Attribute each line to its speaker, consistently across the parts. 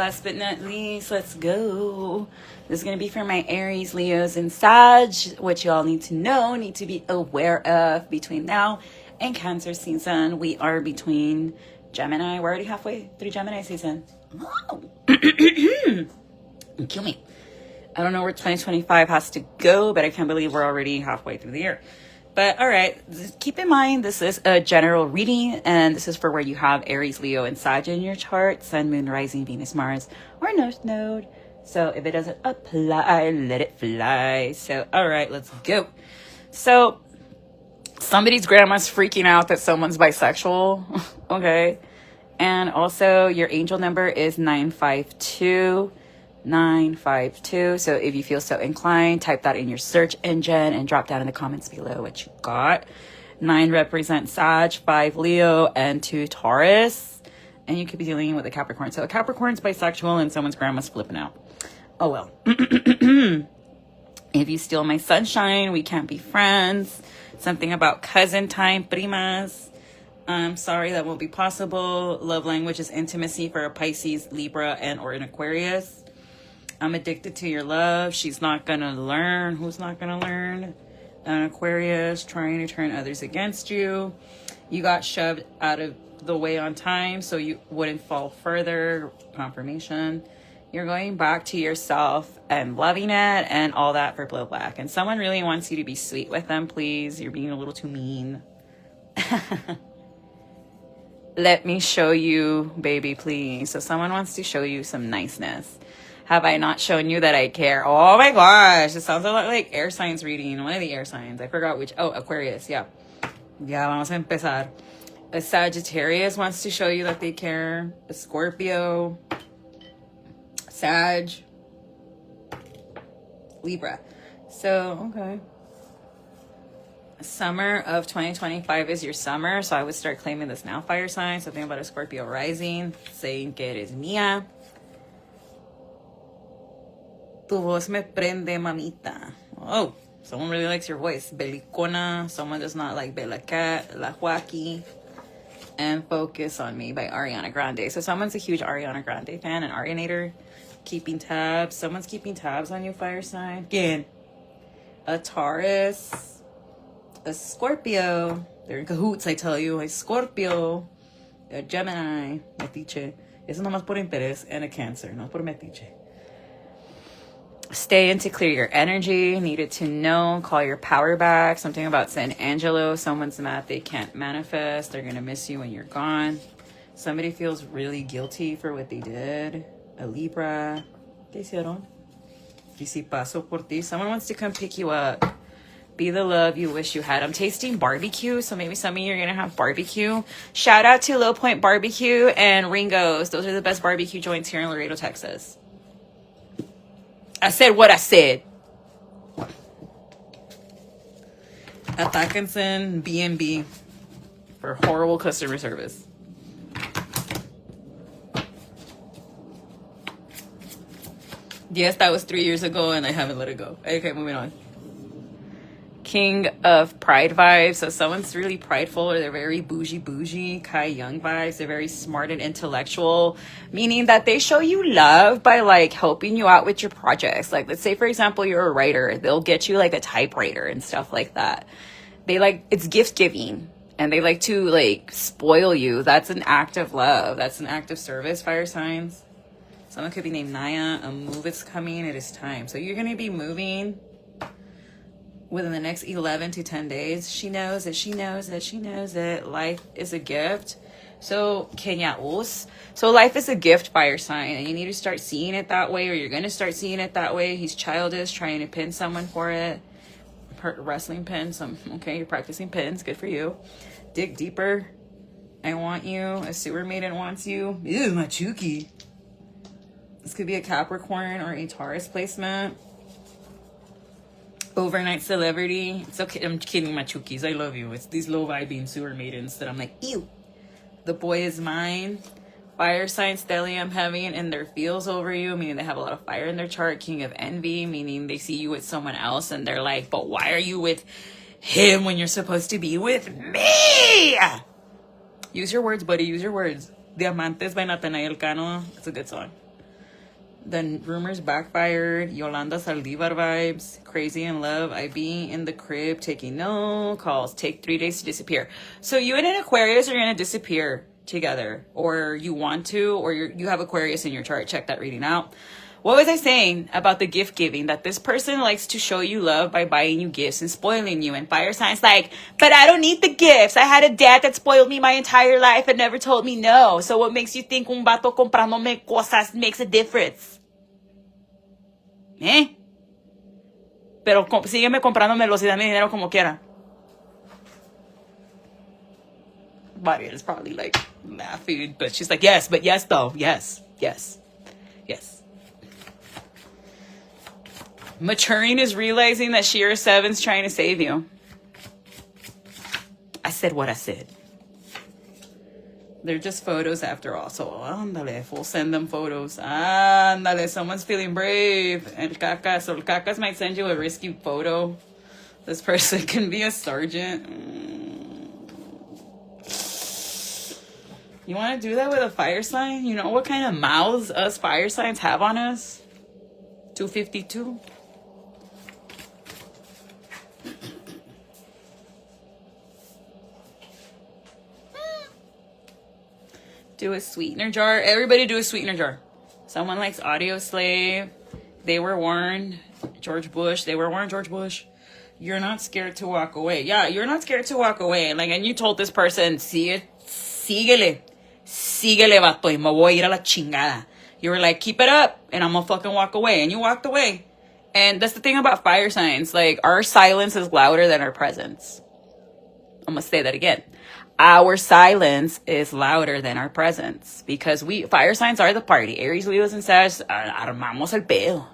Speaker 1: last but not least, let's go. This is going to be for my Aries, Leos, and Sag, what you all need to know, need to be aware of between now and Cancer season. We are between Gemini. We're already halfway through Gemini season. Oh. Kill me. I don't know where 2025 has to go, but I can't believe we're already halfway through the year. But all right, keep in mind, this is a general reading, and this is for where you have Aries, Leo, and Sag in your chart, Sun, Moon, Rising, Venus, Mars, or North Node. So if it doesn't apply, let it fly. So, all right, let's go. So somebody's grandma's freaking out that someone's bisexual, okay? And also your angel number is 952. 952. So if you feel so inclined, type that in your search engine and drop down in the comments below what you got. 9 represents Sag, 5 Leo, and 2 Taurus. And you could be dealing with a Capricorn. So a Capricorn's bisexual and someone's grandma's flipping out. Oh well. If you steal my sunshine, we can't be friends. Something about cousin time, primas. I'm sorry, that won't be possible. Love language is intimacy for a Pisces, Libra, and or an Aquarius. I'm addicted to your love. She's not going to learn. Who's not going to learn? An Aquarius, trying to turn others against you. You got shoved out of the way on time so you wouldn't fall further. Confirmation. You're going back to yourself and loving it and all that for Blow Black. And someone really wants you to be sweet with them, please. You're being a little too mean. Let me show you, baby, please. So someone wants to show you some niceness. Have I not shown you that I care? Oh my gosh, it sounds a lot like air signs reading. One of the air signs. I forgot which. Oh, Aquarius, yeah. Ya vamos a empezar. A Sagittarius wants to show you that they care. A Scorpio. Sag. Libra. So, okay. Summer of 2025 is your summer, so I would start claiming this now, fire sign. Something about a Scorpio rising, saying que eres mía. Tu voz me prende, mamita. Oh, someone really likes your voice. Belicona. Someone does not like Bella Cat, La Joaquin. And Focus on Me by Ariana Grande. So someone's a huge Ariana Grande fan, an Arianator. Keeping tabs. Someone's keeping tabs on you, fire sign. Again. A Taurus. A Scorpio. They're in cahoots, I tell you. A Scorpio. A Gemini. Metiche. Eso nomás por interés. And a Cancer. No por metiche. Stay in to clear your energy. Needed to know. Call your power back. Something about San Angelo. Someone's mad they can't manifest. They're going to miss you when you're gone. Somebody feels really guilty for what they did. A Libra. ¿Qué hicieron? Y si paso por ti. Someone wants to come pick you up. Be the love you wish you had. I'm tasting barbecue, so maybe some of you are going to have barbecue. Shout out to Low Point Barbecue and Ringo's. Those are the best barbecue joints here in Laredo, Texas. I said what I said. Atkinson B&B for horrible customer service. Yes, that was 3 years ago, and I haven't let it go. Okay, moving on. King of Pride vibes. So someone's really prideful, or they're very bougie, Kai Young vibes. They're very smart and intellectual, meaning that they show you love by like helping you out with your projects. Like, let's say, for example, you're a writer. They'll get you like a typewriter and stuff like that. They like, it's gift giving, and they like to like spoil you. That's an act of love. That's an act of service, fire signs. Someone could be named Naya. A move is coming. It is time. So you're going to be moving within the next 11 to 10 days. She knows it. She knows it. She knows it. Life is a gift. So, Kenyaos. So life is a gift, fire sign. And you need to start seeing it that way, or you're going to start seeing it that way. He's childish, trying to pin someone for it. Wrestling pin. Okay, you're practicing pins. Good for you. Dig deeper. I want you. A sewer maiden wants you. Ew, my chookie. This could be a Capricorn or a Taurus placement. Overnight celebrity. It's okay. I'm kidding, my chookies. I love you. It's these low vibing sewer maidens that I'm like, ew. The boy is mine. Fire sign stellium heavy in their feels over you, meaning they have a lot of fire in their chart. King of envy, meaning they see you with someone else and they're like, but why are you with him when you're supposed to be with me? Use your words, buddy. Use your words. Diamantes by Nathaniel Cano. It's a good song. The rumors backfired. Yolanda Saldivar vibes. Crazy in love. I be in the crib taking no calls. Take 3 days to disappear. So you and an Aquarius are going to disappear together. Or you want to. Or you have Aquarius in your chart. Check that reading out. What was I saying about the gift giving? That this person likes to show you love by buying you gifts and spoiling you. And fire signs like, but I don't need the gifts. I had a dad that spoiled me my entire life and never told me no. So what makes you think un vato comprándome cosas makes a difference? Pero sígueme comprándomelos y dame dinero como quiera. Bobby is probably like laughing, but she's like, yes, but yes though. Yes, yes, yes. Maturing is realizing that she or seven's trying to save you. I said what I said. They're just photos after all. So, ándale, we'll send them photos. Ándale, someone's feeling brave. El cacas, so cacas might send you a risky photo. This person can be a sergeant. You want to do that with a fire sign? You know what kind of mouths us fire signs have on us? 252. Do a sweetener jar. Everybody do a sweetener jar. Someone likes Audio Slave. They were warned. George Bush. They were warned. George Bush. You're not scared to walk away. Yeah, you're not scared to walk away. Like, and you told this person, síguele, vato, y me voy a ir a la chingada. You were like, keep it up, and I'm gonna fucking walk away. And you walked away. And that's the thing about fire signs. Like, our silence is louder than our presence. I'm gonna say that again. Our silence is louder than our presence. Because fire signs are the party. Aries, Leos, and Sag, armamos el pedo.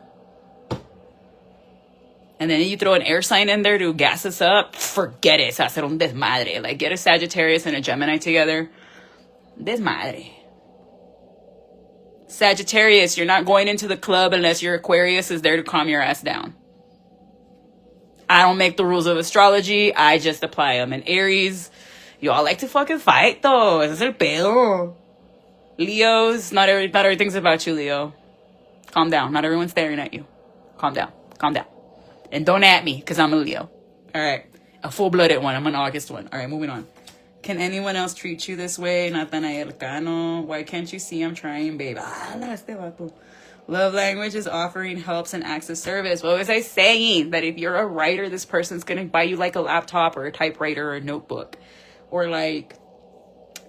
Speaker 1: And then you throw an air sign in there to gas us up. Forget it. Se hacer un desmadre. Like, get a Sagittarius and a Gemini together. Desmadre. Sagittarius, you're not going into the club unless your Aquarius is there to calm your ass down. I don't make the rules of astrology. I just apply them. And Aries, you all like to fucking fight, though. Ese es el pedo. Leos, not everything's about you, Leo. Calm down. Not everyone's staring at you. Calm down. Calm down. And don't at me, because I'm a Leo. All right. A full-blooded one. I'm an August one. All right, moving on. Can anyone else treat you this way? Nathanael Cano. Why can't you see I'm trying, babe? Love language is offering helps and acts of service. What was I saying? That if you're a writer, this person's going to buy you like a laptop or a typewriter or a notebook. Or like,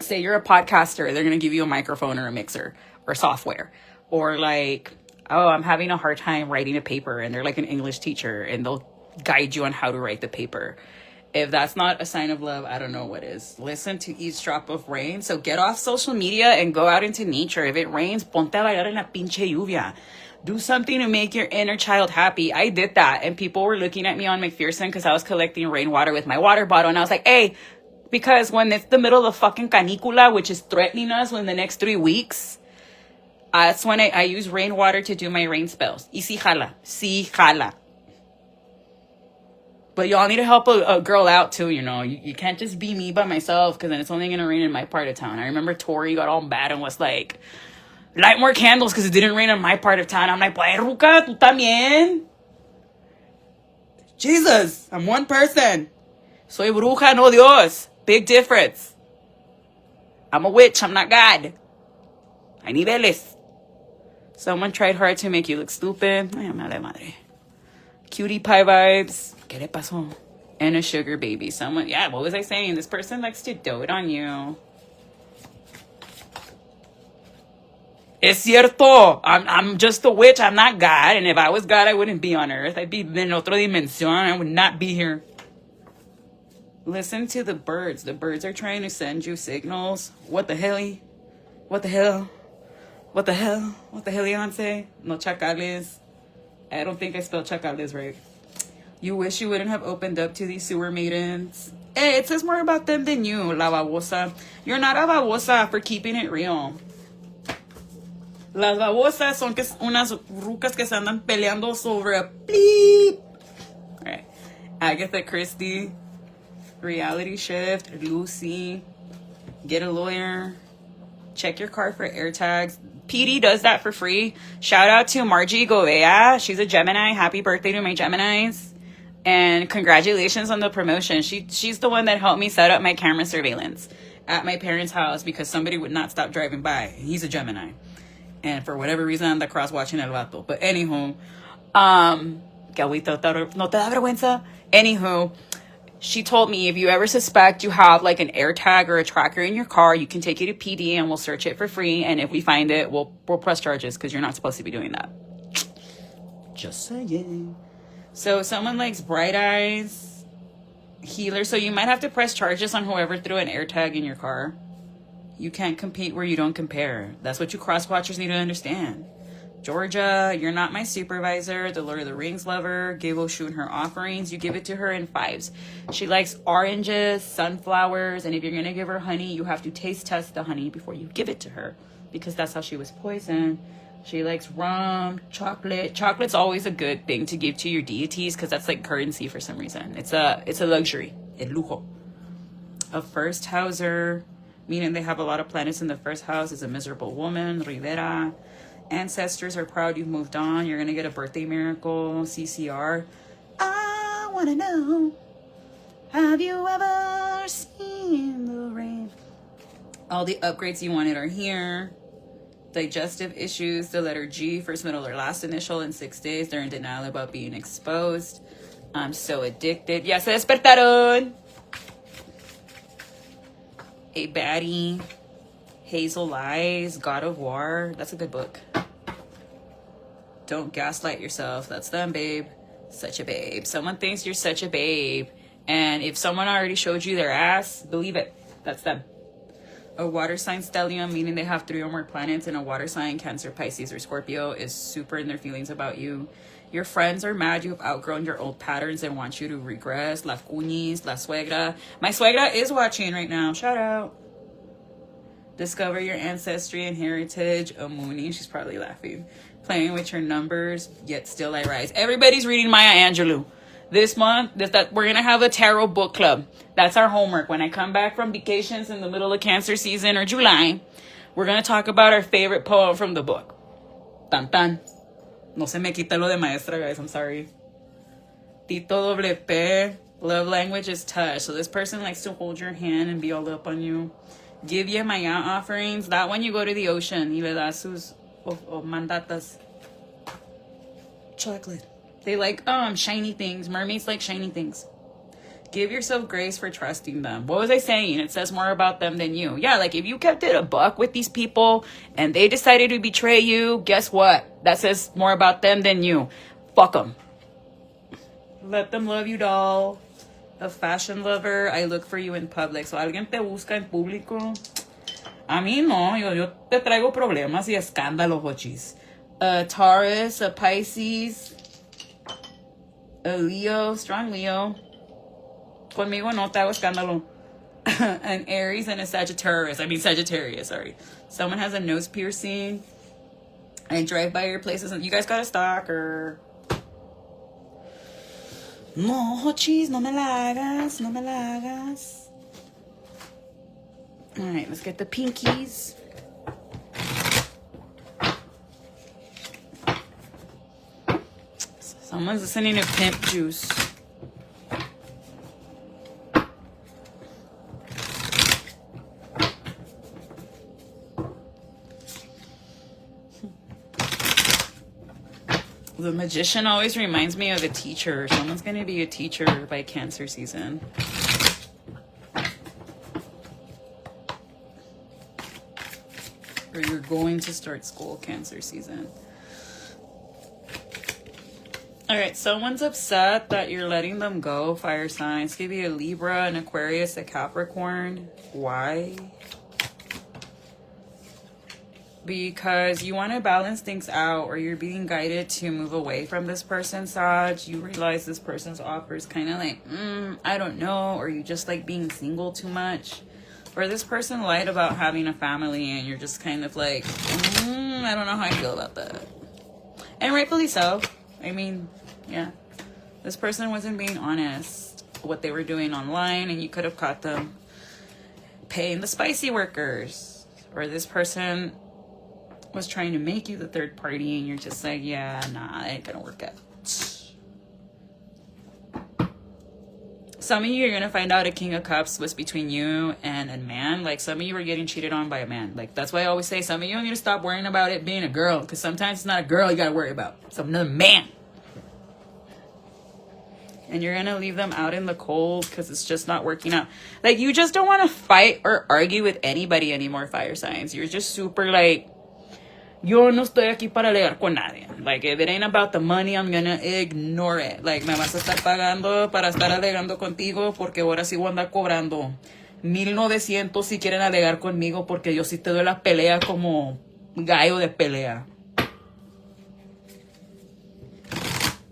Speaker 1: say you're a podcaster, they're going to give you a microphone or a mixer or software. Or like, oh, I'm having a hard time writing a paper, and they're like an English teacher and they'll guide you on how to write the paper. If that's not a sign of love, I don't know what is. Listen to each drop of rain. So get off social media and go out into nature. If it rains, ponte a bailar en la pinche lluvia. Do something to make your inner child happy. I did that. And people were looking at me on McPherson because I was collecting rainwater with my water bottle. And I was like, hey, because when it's the middle of fucking canicula, which is threatening us in the next 3 weeks, that's when I use rainwater to do my rain spells. Y si jala. Si jala. But y'all need to help a girl out too, you know. You can't just be me by myself, because then it's only going to rain in my part of town. I remember Tori got all bad and was like, light more candles because it didn't rain in my part of town. I'm like, pues, Ruca, tú también. Jesus, I'm one person. Soy bruja, no Dios. Big difference. I'm a witch, I'm not God. Hay niveles. Someone tried hard to make you look stupid. Ay, madre. Cutie pie vibes. ¿Qué le pasó? And a sugar baby. Someone, yeah, what was I saying? This person likes to dote on you. Es cierto. I'm just a witch. I'm not God. And if I was God, I wouldn't be on Earth. I'd be in otra dimensión. I would not be here. Listen to the birds. The birds are trying to send you signals. What the hell? What the hell? What the hell? What the hell, Beyonce? No chacales. I don't think I spelled chacales right. You wish you wouldn't have opened up to these sewer maidens. Hey, it says more about them than you, la babosa. You're not a babosa for keeping it real. Las babosas son unas rucas que se andan peleando sobre a bleep. All right. Agatha Christie. Reality shift. Lucy. Get a lawyer. Check your car for air tags. PD does that for free. Shout out to Margie Govea. She's a Gemini. Happy birthday to my Geminis. And congratulations on the promotion. She's the one that helped me set up my camera surveillance at my parents' house because somebody would not stop driving by. He's a Gemini. And for whatever reason, I'm cross-watching el vato. But anywho, no te da vergüenza? Anywho, she told me if you ever suspect you have like an AirTag or a tracker in your car, you can take it to PD and we'll search it for free. And if we find it, we'll press charges because you're not supposed to be doing that. Just saying. So someone likes bright eyes, healer. So you might have to press charges on whoever threw an AirTag in your car. You can't compete where you don't compare. That's what you cross-watchers need to understand. Georgia, you're not my supervisor. The Lord of the Rings lover. Gave Oshun her offerings. You give it to her in 5s. She likes oranges, sunflowers, and if you're going to give her honey, you have to taste test the honey before you give it to her because that's how she was poisoned. She likes rum, chocolate. Chocolate's always a good thing to give to your deities because that's like currency for some reason. It's a luxury. El lujo. A first houser, meaning they have a lot of planets in the first house, is a miserable woman. Rivera. Ancestors are proud you've moved on. You're going to get a birthday miracle. CCR. I want to know, have you ever seen the rain? All the upgrades you wanted are here. Digestive issues, the letter G, first, middle, or last initial in 6 days. They're in denial about being exposed. I'm so addicted. Ya se despertaron. A baddie. Hazel Lies, God of War. That's a good book. Don't gaslight yourself. That's them, babe. Such a babe. Someone thinks you're such a babe. And if someone already showed you their ass, believe it. That's them. A water sign stellium, meaning they have 3 or more planets in a water sign, Cancer, Pisces, or Scorpio, is super in their feelings about you. Your friends are mad you have outgrown your old patterns and want you to regress. La cuñis, la suegra. My suegra is watching right now. Shout out. Discover your ancestry and heritage. A Mooney, she's probably laughing. Playing with your numbers, yet still I rise. Everybody's reading Maya Angelou. This month, we're going to have a tarot book club. That's our homework. When I come back from vacations in the middle of Cancer season or July, we're going to talk about our favorite poem from the book. Tan tan. No se me quita lo de maestra, guys. I'm sorry. Tito WP. Love language is touch. So this person likes to hold your hand and be all up on you. Give you Maya offerings. That one you go to the ocean. Y le das sus mandatas. Chocolate. They like shiny things. Mermaids like shiny things. Give yourself grace for trusting them. What was I saying? It says more about them than you. Yeah, like if you kept it a buck with these people and they decided to betray you, guess what? That says more about them than you. Fuck them. Let them love you, doll. A fashion lover. I look for you in public. So alguien te busca en público. A mí no. Yo te traigo problemas y escándalos, hochis. A Taurus, a Pisces. A Leo, strong Leo. Conmigo no te hago escándalo. An Aries and a Sagittarius. Sorry. Someone has a nose piercing. I drive by your places. And you guys got a stalker. No, cheese, no me la hagas. All right, let's get the pinkies. Someone's listening to Pimp Juice. The Magician always reminds me of a teacher. Someone's going to be a teacher by Cancer season. Or you're going to start school Cancer season. All right, someone's upset that you're letting them go, fire signs. Could be a Libra, an Aquarius, a Capricorn. Why? Because you want to balance things out, or you're being guided to move away from this person, Saj. You realize this person's offer is kind of like, I don't know, or you just like being single too much. Or this person lied about having a family and you're just kind of like, I don't know how I feel about that. And rightfully so. I mean, yeah. This person wasn't being honest what they were doing online, and you could have caught them paying the spicy workers. Or this person was trying to make you the third party, and you're just like, yeah, nah, it ain't gonna work out. Some of you are gonna find out a King of Cups was between you and a man. Like, some of you are getting cheated on by a man. Like, that's why I always say some of you need to stop worrying about it being a girl, because sometimes it's not a girl you gotta worry about. It's another man. And you're gonna leave them out in the cold because it's just not working out. Like, you just don't want to fight or argue with anybody anymore, fire signs. You're just super like, yo no estoy aquí para alegar con nadie. Like, if it ain't about the money, I'm gonna ignore it. Like, me vas a estar pagando para estar alegando contigo, porque ahora sí voy a andar cobrando 1900 si quieren alegar conmigo, porque yo sí te doy la pelea como gallo de pelea.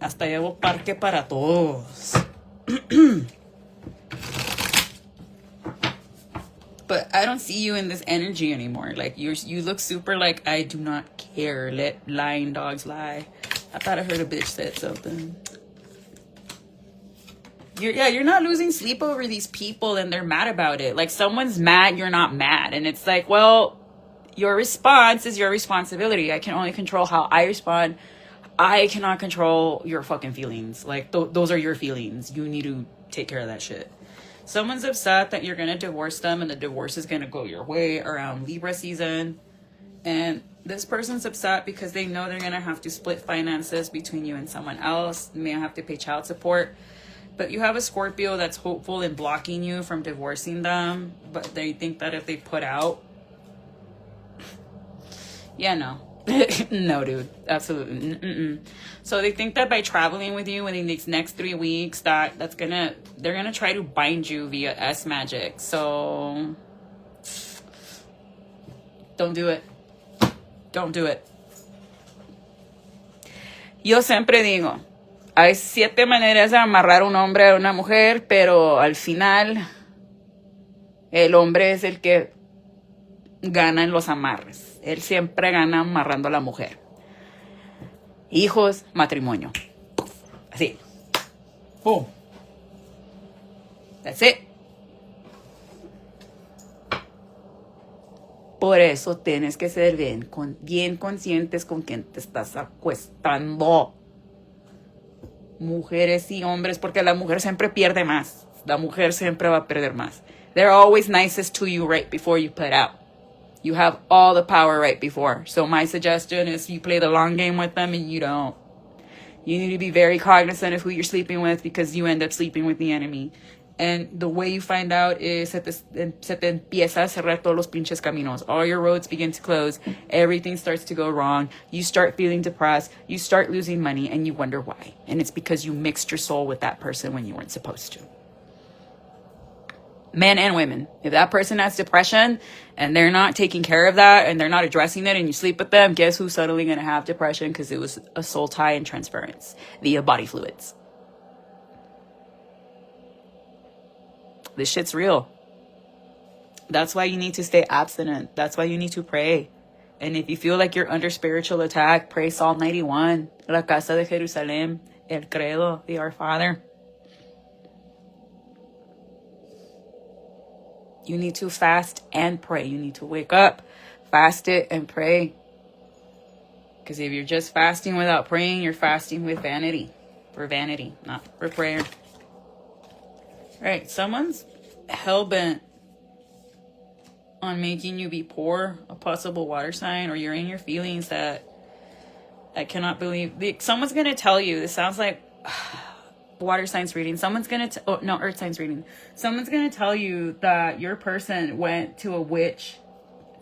Speaker 1: Hasta llevo parque para todos. But I don't see you in this energy anymore. Like, you look super like, I do not care. Let lying dogs lie. I thought I heard a bitch said something. You're not losing sleep over these people and they're mad about it. Like, someone's mad, you're not mad. And it's like, well, your response is your responsibility. I can only control how I respond. I cannot control your fucking feelings. Like, those are your feelings. You need to take care of that shit. Someone's upset that you're going to divorce them and the divorce is going to go your way around Libra season. And this person's upset because they know they're going to have to split finances between you and someone else. They may have to pay child support. But you have a Scorpio that's hopeful in blocking you from divorcing them. But they think that if they put out... Yeah, no. No, dude. Absolutely. Mm-mm. So they think that by traveling with you in these next 3 weeks, they're gonna try to bind you via S magic. So don't do it. Don't do it. Yo siempre digo, hay 7 maneras de amarrar un hombre a una mujer, pero al final el hombre es el que gana en los amarres. Él siempre gana amarrando a la mujer. Hijos, matrimonio. Así. Boom. That's it. Por eso tienes que ser bien conscientes con quién te estás acuestando. Mujeres y hombres, porque la mujer siempre pierde más. La mujer siempre va a perder más. They're always nicest to you right before you put out. You have all the power right before. So my suggestion is you play the long game with them and you don't. You need to be very cognizant of who you're sleeping with, because you end up sleeping with the enemy. And the way you find out is se te empieza a cerrar todos los pinches caminos. All your roads begin to close. Everything starts to go wrong. You start feeling depressed. You start losing money and you wonder why. And it's because you mixed your soul with that person when you weren't supposed to. Men and women. If that person has depression and they're not taking care of that and they're not addressing it and you sleep with them, guess who's suddenly going to have depression? Because it was a soul tie and transference via body fluids. This shit's real. That's why you need to stay abstinent. That's why you need to pray. And if you feel like you're under spiritual attack, pray Psalm 91, La Casa de Jerusalén, El Credo, the Our Father. You need to fast and pray. You need to wake up, fast it, and pray. Because if you're just fasting without praying, you're fasting with vanity. For vanity, not for prayer. Right, someone's hell-bent on making you be poor, a possible water sign, or you're in your feelings that I cannot believe. Someone's going to tell you, this sounds like... water signs reading. Someone's gonna earth signs reading. Someone's gonna tell you that your person went to a witch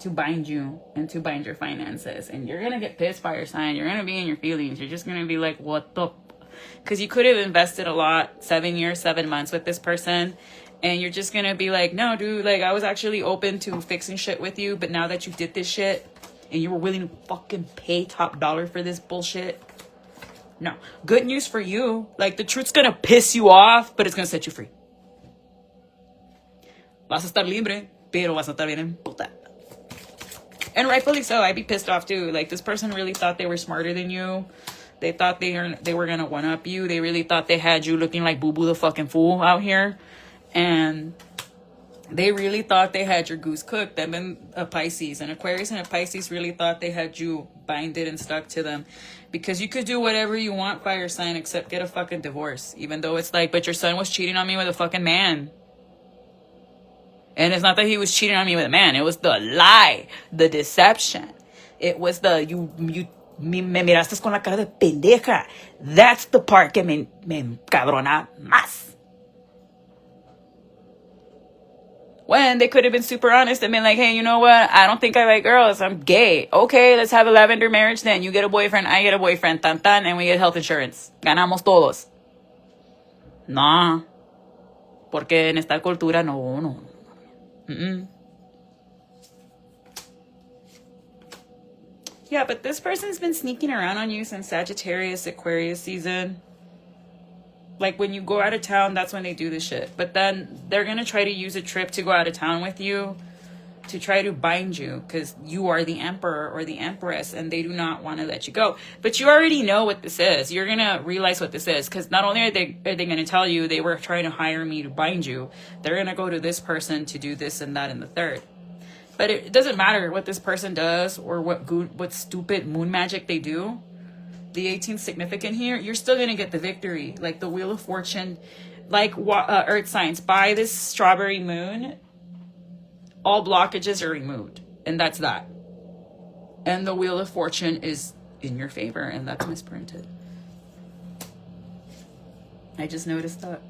Speaker 1: to bind you and to bind your finances, and you're gonna get pissed by your sign. You're gonna be in your feelings. You're just gonna be like, what the, because you could have invested a lot, 7 years, 7 months with this person, and you're just gonna be like, no dude, like I was actually open to fixing shit with you, but now that you did this shit and you were willing to fucking pay top dollar for this bullshit, no. Good news for you. Like, the truth's gonna piss you off, but it's gonna set you free. Vas a estar libre, pero vas a estar bien en puta. And rightfully so. I'd be pissed off too. Like, this person really thought they were smarter than you. They thought they were gonna one-up you. They really thought they had you looking like Boo Boo the fucking fool out here. And They really thought they had your goose cooked. Them and a Pisces. An Aquarius and a Pisces really thought they had you binded and stuck to them. Because you could do whatever you want, fire sign, except get a fucking divorce. Even though it's like, but your son was cheating on me with a fucking man. And it's not that he was cheating on me with a man. It was the lie. The deception. It was the, me miraste con la cara de pendeja. That's the part que me cabrona más. When they could have been super honest and been like, hey, you know what? I don't think I like girls. I'm gay. Okay, let's have a lavender marriage then. You get a boyfriend, I get a boyfriend. Tan tan, and we get health insurance. Ganamos todos. No. Porque en esta cultura no. Yeah, but this person's been sneaking around on you since Sagittarius, Aquarius season. Like, when you go out of town, that's when they do this shit. But then they're going to try to use a trip to go out of town with you to try to bind you because you are the emperor or the empress and they do not want to let you go. But you already know what this is. You're going to realize what this is because not only are they going to tell you they were trying to hire me to bind you, they're going to go to this person to do this and that and the third. But it doesn't matter what this person does or what stupid moon magic they do. The 18th significant here, you're still going to get the victory. Like the Wheel of Fortune, like Earth signs, by this strawberry moon, all blockages are removed. And that's that. And the Wheel of Fortune is in your favor, and that's misprinted. I just noticed that.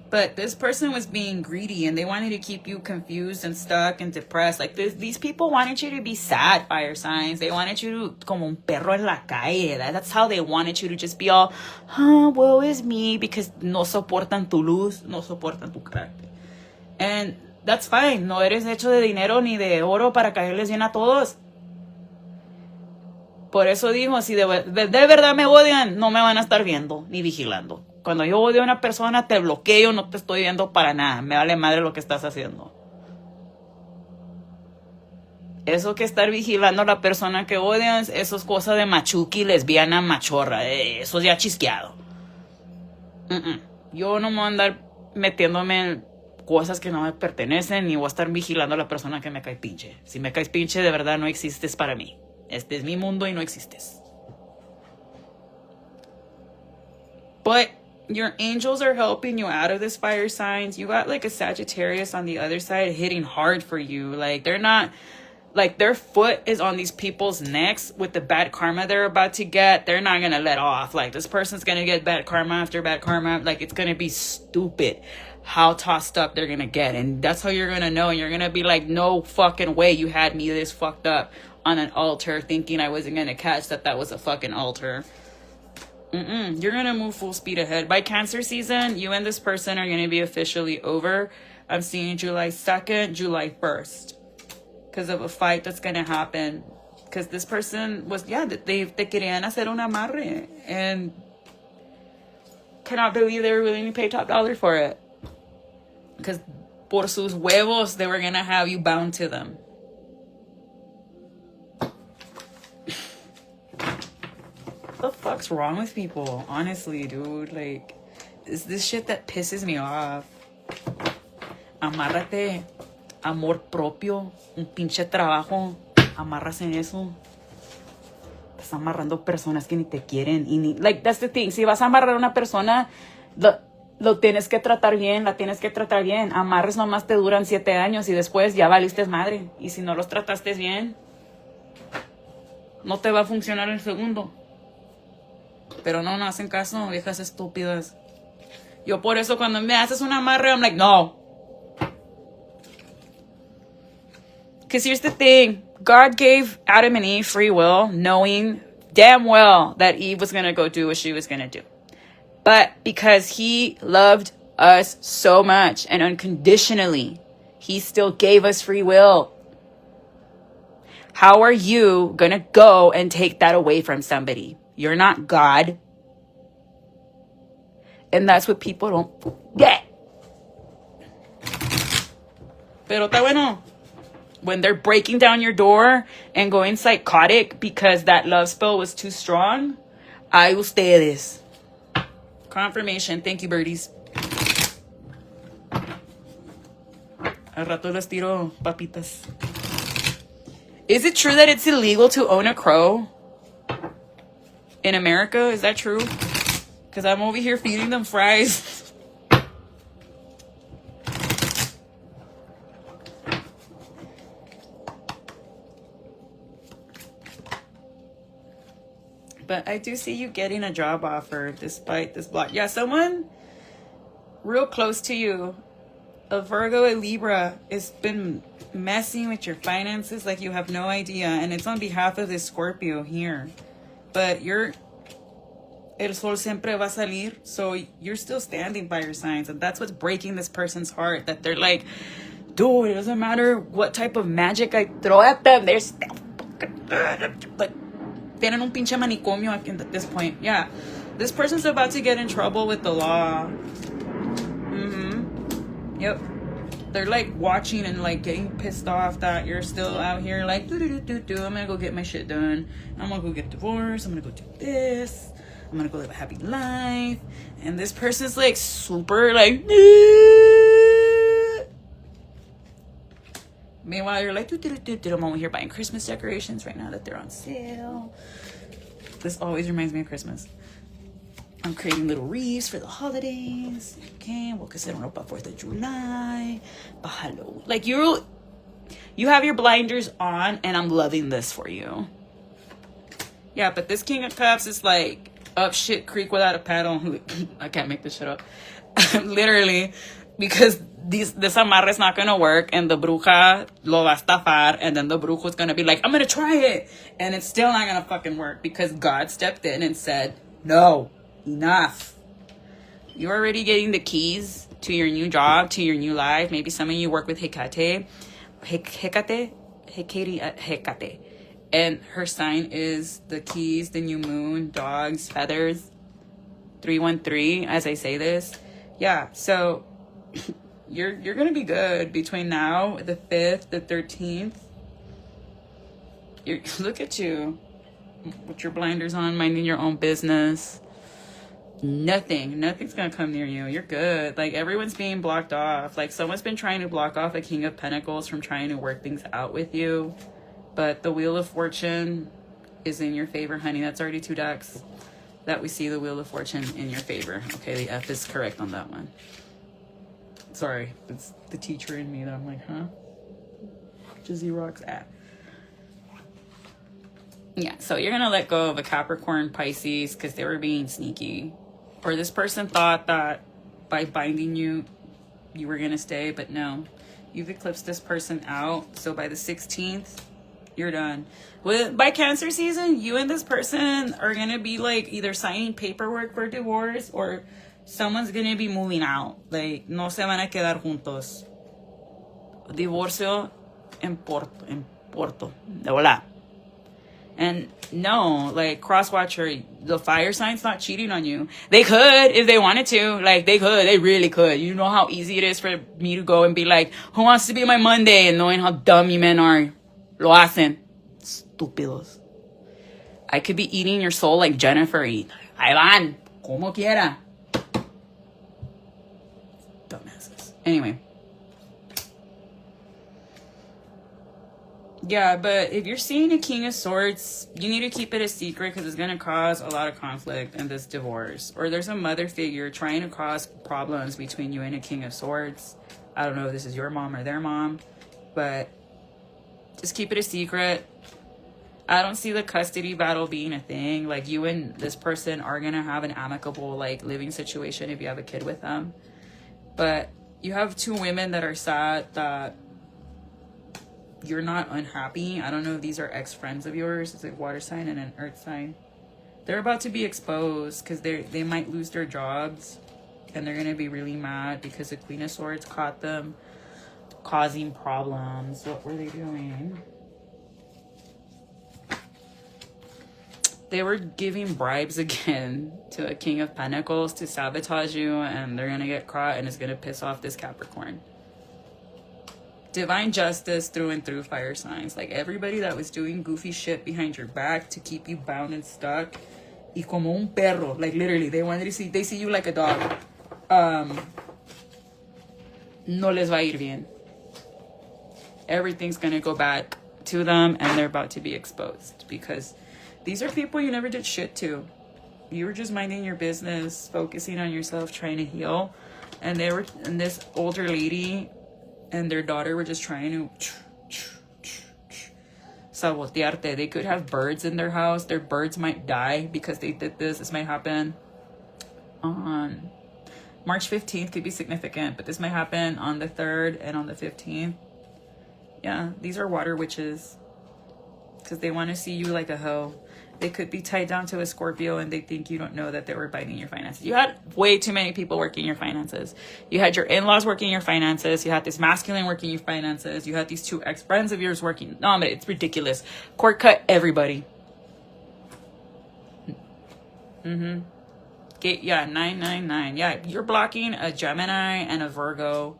Speaker 1: But this person was being greedy and they wanted to keep you confused and stuck and depressed. Like these people wanted you to be sad, fire signs. They wanted you to, como un perro en la calle. That's how they wanted you to just be all, woe is me, because no soportan tu luz, no soportan tu carácter. And that's fine. No eres hecho de dinero ni de oro para caerles bien a todos. Por eso dijo, si de verdad me odian, no me van a estar viendo ni vigilando. Cuando yo odio a una persona, te bloqueo, no te estoy viendo para nada. Me vale madre lo que estás haciendo. Eso que estar vigilando a la persona que odias, eso es cosa de machuki, lesbiana, machorra. Eso es ya chisqueado. Yo no me voy a andar metiéndome en cosas que no me pertenecen, ni voy a estar vigilando a la persona que me cae pinche. Si me caes pinche, de verdad no existes para mí. Este es mi mundo y no existes. But your angels are helping you out of this, fire signs. You got like a Sagittarius on the other side hitting hard for you. Like they're not, like their foot is on these people's necks with the bad karma they're about to get. They're not going to let off. Like this person's going to get bad karma after bad karma. Like it's going to be stupid how tossed up they're going to get. And that's how you're going to know. And you're going to be like, no fucking way you had me this fucked up on an altar thinking I wasn't going to catch that was a fucking altar. You're going to move full speed ahead. By Cancer season, you and this person are going to be officially over. I'm seeing July 2nd, July 1st. Because of a fight that's going to happen. Because this person was, they querían hacer un amarre. And cannot believe they were willing to pay top dollar for it. Because por sus huevos, they were going to have you bound to them. What the fuck's wrong with people? Honestly, dude. Like, is this shit that pisses me off. Amárrate. Amor propio. Un pinche trabajo. Amarras en eso. Estás amarrando personas que ni te quieren. Y ni, like, that's the thing. Si vas a amarrar a una persona, lo tienes que tratar bien. La tienes que tratar bien. Amarres nomás te duran 7 años y después ya valiste madre. Y si no los trataste bien, no te va a funcionar el segundo. Pero no hacen caso, viejas estúpidas. Yo por eso cuando me haces un amarre, I'm like, no. Because here's the thing. God gave Adam and Eve free will, knowing damn well that Eve was going to go do what she was going to do. But because he loved us so much and unconditionally, he still gave us free will. How are you going to go and take that away from somebody? You're not God. And that's what people don't get. Pero está bueno. When they're breaking down your door and going psychotic because that love spell was too strong, ay ustedes. Confirmation. Thank you, birdies. Al rato les tiro papitas. Is it true that it's illegal to own a crow in America? Is that true? Because I'm over here feeding them fries. But I do see you getting a job offer despite this block. Yeah, someone real close to you, a Virgo, a Libra, has been messing with your finances like you have no idea. And it's on behalf of this Scorpio here. But el sol siempre va a salir. So you're still standing by your signs. And that's what's breaking this person's heart. That they're like, dude, it doesn't matter what type of magic I throw at them. They're still like, tienen un pinche manicomio at this point. Yeah. This person's about to get in trouble with the law. Yep. They're like watching and like getting pissed off that you're still out here like, I'm gonna go get my shit done. I'm gonna go get divorced. I'm gonna go do this. I'm gonna go live a happy life. And this person's like super like, meanwhile, you're like, I'm over here buying Christmas decorations right now that they're on sale. This always reminds me of Christmas. I'm creating little wreaths for the holidays. Okay, well, because I don't know about 4th of July. But hello. Like, you have your blinders on, and I'm loving this for you. Yeah, but this King of Cups is like up shit creek without a paddle. I can't make this shit up. Literally. Because this amarre is not going to work, and the bruja lo va a estafar, and then the brujo is going to be like, I'm going to try it. And it's still not going to fucking work because God stepped in and said, no. Enough. You're already getting the keys to your new job, to your new life. Maybe some of you work with Hecate. And her sign is the keys, the new moon, dogs, feathers. 313, as I say this. Yeah, so you're going to be good between now, the 5th, the 13th. Look at you with your blinders on, minding your own business. Nothing's gonna come near you. You're good. Like, everyone's being blocked off. Like, someone's been trying to block off a King of Pentacles from trying to work things out with you, but the Wheel of Fortune is in your favor, honey. That's already 2 decks that we see the Wheel of Fortune in your favor. Okay, the F is correct on that one. Sorry, it's the teacher in me that I'm like, huh? Jizzy rocks at. Yeah, so you're gonna let go of a Capricorn, Pisces, because they were being sneaky. Or this person thought that by binding you, you were going to stay. But no, you've eclipsed this person out. So by the 16th, you're done. By Cancer season, you and this person are going to be like either signing paperwork for divorce or someone's going to be moving out. Like, no se van a quedar juntos. Divorcio en Porto. De volá. And no, like, cross-watcher, the fire sign's not cheating on you. They could if they wanted to. Like, they really could. You know how easy it is for me to go and be like, who wants to be my Monday? And knowing how dumb you men are. Lo hacen. Estúpidos. I could be eating your soul like Jennifer. Ahí van. Como quiera. Dumbasses. Anyway. Yeah, but if you're seeing a King of Swords, you need to keep it a secret because it's going to cause a lot of conflict in this divorce. Or there's a mother figure trying to cause problems between you and a King of Swords. I don't know if this is your mom or their mom, but just keep it a secret. I don't see the custody battle being a thing. Like, you and this person are going to have an amicable, like, living situation if you have a kid with them. But you have 2 women that are sad that you're not unhappy. I don't know if these are ex-friends of yours. It's a water sign and an earth sign. They're about to be exposed because they might lose their jobs and they're going to be really mad because the Queen of Swords caught them causing problems. What were they doing? They were giving bribes again to a King of Pentacles to sabotage you, and they're going to get caught and it's going to piss off this Capricorn. Divine justice through and through, fire signs. Like, everybody that was doing goofy shit behind your back to keep you bound and stuck. Y como un perro. Like, literally, they see you like a dog. No les va a ir bien. everything's going to go back to them, and they're about to be exposed, because these are people you never did shit to. You were just minding your business, focusing on yourself, trying to heal. And this older lady and their daughter were just trying to sabotearte. They could have birds in their house. Their birds might die because they did this. This might happen on March 15th, could be significant, but this might happen on the 3rd and on the 15th. Yeah, these are water witches, because they want to see you like a hoe. They could be tied down to a Scorpio, and they think you don't know that they were biting your finances. You had way too many people working your finances. You had your in-laws working your finances. You had this masculine working your finances. You had these 2 ex-friends of yours working. No, but it's ridiculous. Court cut everybody. Okay, yeah, 999. Yeah, you're blocking a Gemini and a Virgo,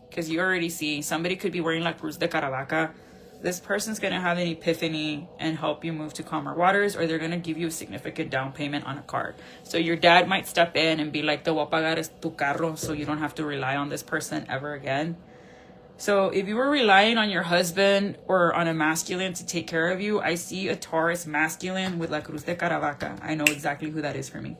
Speaker 1: because you already see somebody could be wearing La Cruz de Caravaca. This person's going to have an epiphany and help you move to calmer waters, or they're going to give you a significant down payment on a car. So your dad might step in and be like, te voy a pagar tu carro, so you don't have to rely on this person ever again. So if you were relying on your husband or on a masculine to take care of you, I see a Taurus masculine with La Cruz de Caravaca. I know exactly who that is for me.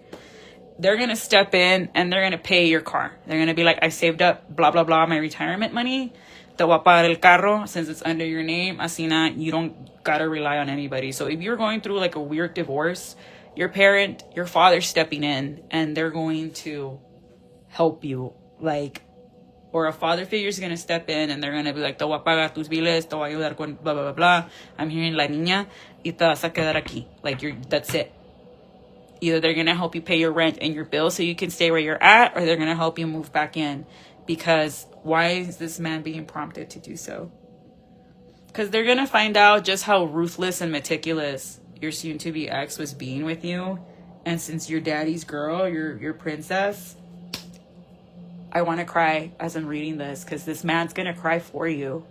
Speaker 1: They're going to step in and they're going to pay your car. They're going to be like, I saved up blah, blah, blah, my retirement money. Te voy a pagar el carro, since it's under your name. Así na, you don't gotta rely on anybody. So if you're going through like a weird divorce, your father's stepping in, and they're going to help you. Like, or a father figure is gonna step in, and they're gonna be like, te voy a pagar tus biles, te voy a ayudar con blah, blah, blah, blah. I'm hearing la niña, y te vas a quedar aquí. Like, that's it. Either they're gonna help you pay your rent and your bills so you can stay where you're at, or they're gonna help you move back in. Because why is this man being prompted to do so? Because they're going to find out just how ruthless and meticulous your soon-to-be ex was being with you. And since you're daddy's girl, your princess, I want to cry as I'm reading this, because this man's going to cry for you.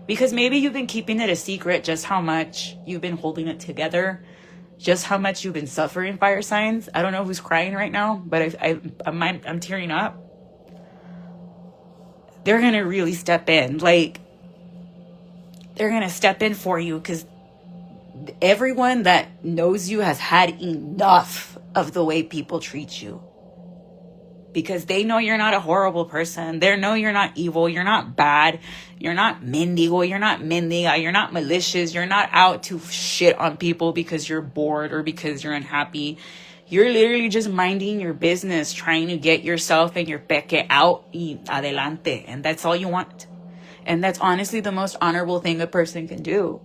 Speaker 1: Because maybe you've been keeping it a secret just how much you've been holding it together, just how much you've been suffering, fire signs. I don't know who's crying right now, but I'm tearing up. They're going to really step in. Like, they're going to step in for you, because everyone that knows you has had enough of the way people treat you. Because they know you're not a horrible person. They know you're not evil. You're not bad. You're not mendigo. You're not mendiga. You're not malicious. You're not out to shit on people because you're bored or because you're unhappy. You're literally just minding your business, trying to get yourself and your peque out y adelante. And that's all you want. And that's honestly the most honorable thing a person can do.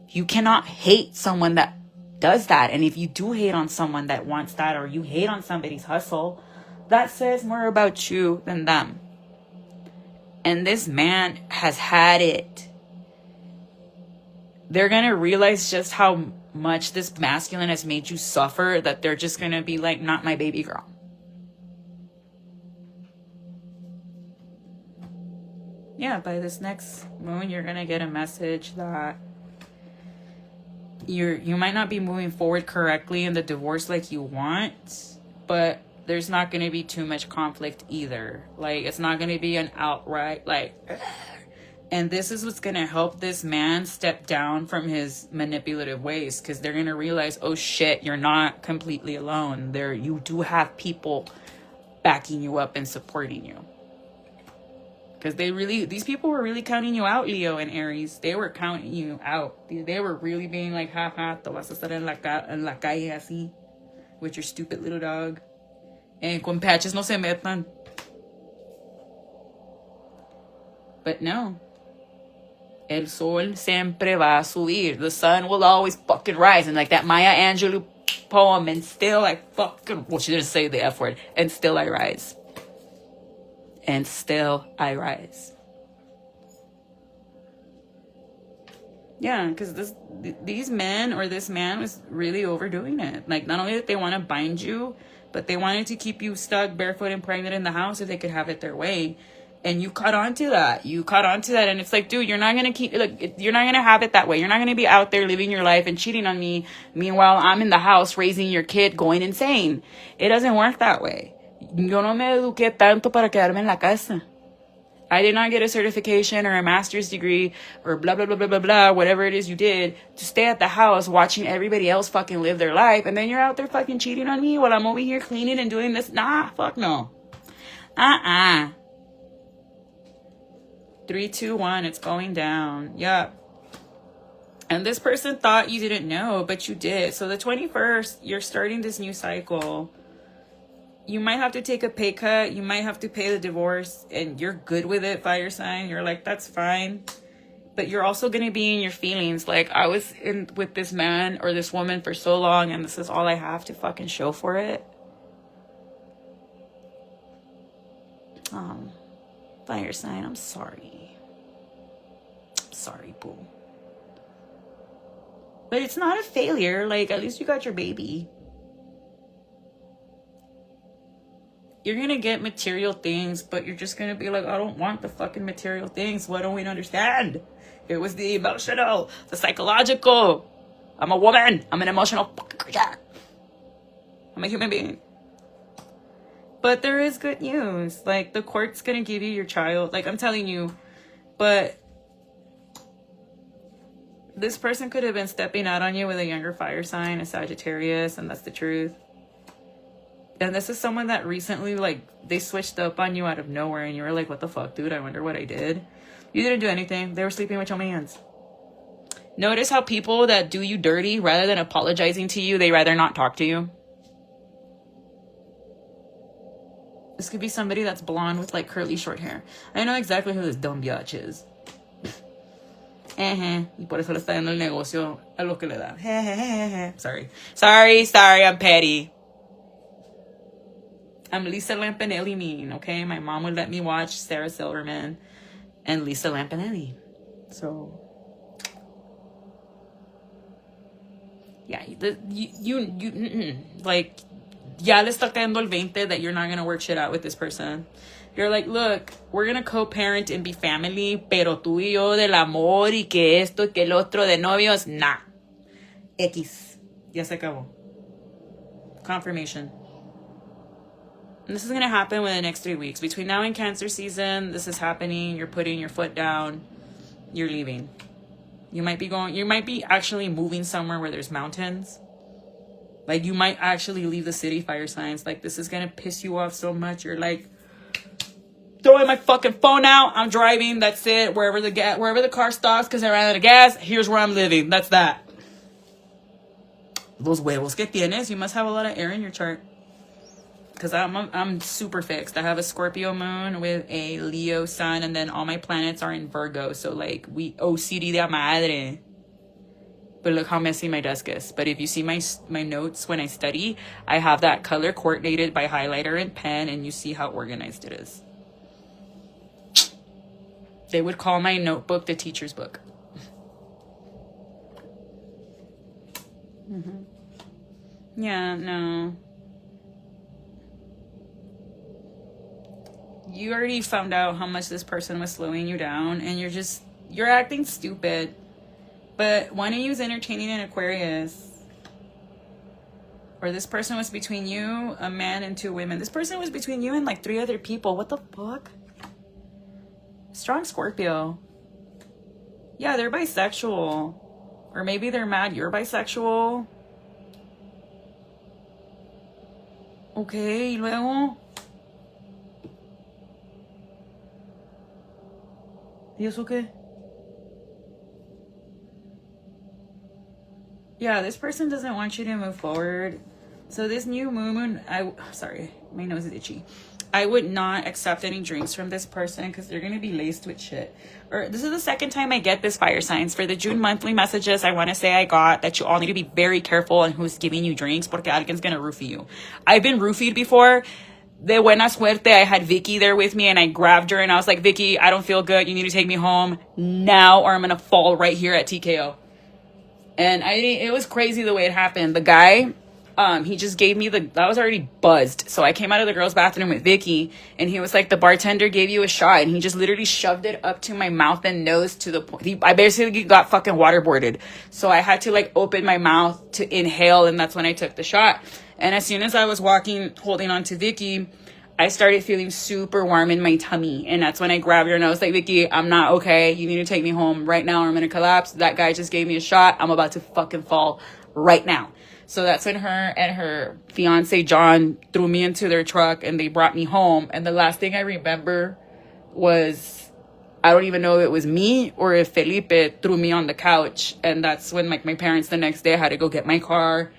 Speaker 1: You cannot hate someone that does that. And if you do hate on someone that wants that, or you hate on somebody's hustle, that says more about you than them. And this man has had it. They're going to realize just how much this masculine has made you suffer, that they're just going to be like, not my baby girl. Yeah, by this next moon, you're going to get a message that you might not be moving forward correctly in the divorce like you want, but there's not going to be too much conflict either. Like, it's not going to be an outright, like, and this is what's going to help this man step down from his manipulative ways, because they're going to realize, oh shit, you're not completely alone. You do have people backing you up and supporting you. Because these people were really counting you out, Leo and Aries. They were counting you out. They were really being like, ha ha, te vas a estar en la calle así, with your stupid little dog. And con patches no se metan. But no. El sol siempre va a subir. The sun will always fucking rise. And like that Maya Angelou poem, and still I fucking, well, she didn't say the F word. And still I rise. And still I rise. Yeah, because these men, or this man, was really overdoing it. Like, not only did they want to bind you, but they wanted to keep you stuck barefoot and pregnant in the house if they could have it their way. And you caught on to that. And it's like, dude, you're not going to you're not going to have it that way. You're not going to be out there living your life and cheating on me. Meanwhile, I'm in the house raising your kid going insane. It doesn't work that way. Yo no me eduqué tanto para quedarme en la casa. I did not get a certification or a master's degree or blah, blah, blah, blah, blah, blah, whatever it is you did to stay at the house watching everybody else fucking live their life. And then you're out there fucking cheating on me while I'm over here cleaning and doing this. Nah, fuck no. 3, 2, 1, it's going down. Yep. And this person thought you didn't know, but you did. So the 21st, you're starting this new cycle. You might have to take a pay cut. You might have to pay the divorce, and you're good with it, fire sign. You're like, that's fine. But you're also going to be in your feelings. Like, I was with this man or this woman for so long, and this is all I have to fucking show for it. Fire sign, I'm sorry. I'm sorry, boo. But it's not a failure. Like, at least you got your baby. You're going to get material things, but you're just going to be like, I don't want the fucking material things. Why don't we understand? It was the emotional, the psychological. I'm a woman. I'm an emotional fucking creature. I'm a human being. But there is good news. Like, the court's going to give you your child. Like, I'm telling you. But this person could have been stepping out on you with a younger fire sign, a Sagittarius, and that's the truth. And this is someone that recently, like, they switched up on you out of nowhere, and you were like, what the fuck, dude? I wonder what I did. You didn't do anything. They were sleeping with your mans. Notice how people that do you dirty, rather than apologizing to you, they rather not talk to you. This could be somebody that's blonde with, like, curly short hair. I know exactly who this dumb biatch is. Y por eso le está dando el negocio a lo que le da. Sorry, I'm petty. I'm Lisa Lampanelli mean, okay? My mom would let me watch Sarah Silverman and Lisa Lampanelli. So, yeah, like, ya le está cayendo el 20 that you're not going to work shit out with this person. You're like, look, we're going to co-parent and be family, pero tú y yo del amor y que esto y que el otro de novios, nah. X. Ya se acabó. Confirmation. And this is going to happen within the next 3 weeks. Between now and Cancer season, this is happening. You're putting your foot down. You're leaving. You might be actually moving somewhere where there's mountains. Like, you might actually leave the city, fire signs. Like, this is going to piss you off so much. You're like, throwing my fucking phone out. I'm driving. That's it. Wherever the car stops because I ran out of gas, here's where I'm living. That's that. Los huevos que tienes. You must have a lot of air in your chart. Because I'm super fixed. I have a Scorpio moon with a Leo sun, and then all my planets are in Virgo. So, like, we OCD de madre. But look how messy my desk is. But if you see my notes when I study, I have that color coordinated by highlighter and pen, and you see how organized it is. They would call my notebook the teacher's book. Yeah, no. You already found out how much this person was slowing you down, and you're acting stupid. But one of you is entertaining an Aquarius. Or this person was between you, a man, and 2 women. This person was between you and like 3 other people. What the fuck? Strong Scorpio. Yeah, they're bisexual. Or maybe they're mad you're bisexual. Okay, y luego. ¿Y eso qué? Yeah, this person doesn't want you to move forward. So this new moon, sorry, my nose is itchy. I would not accept any drinks from this person because they're going to be laced with shit. Or this is the second time I get this, fire signs. For the June monthly messages, I want to say I got that you all need to be very careful on who's giving you drinks porque alguen's going to roofie you. I've been roofied before. De buena suerte, I had Vicky there with me, and I grabbed her, and I was like, Vicky, I don't feel good. You need to take me home now, or I'm going to fall right here at TKO. And it was crazy the way it happened. The guy, he just gave me I was already buzzed. So I came out of the girls' bathroom with Vicky, and he was like, the bartender gave you a shot, and he just literally shoved it up to my mouth and nose to the point. I basically got fucking waterboarded. So I had to like open my mouth to inhale, and that's when I took the shot. And as soon as I was holding on to Vicky, I started feeling super warm in my tummy. And that's when I grabbed her and I was like, Vicky, I'm not okay. You need to take me home right now or I'm going to collapse. That guy just gave me a shot. I'm about to fucking fall right now. So that's when her and her fiance, John, threw me into their truck and they brought me home. And the last thing I remember was, I don't even know if it was me or if Felipe threw me on the couch. And that's when like my parents the next day had to go get my car.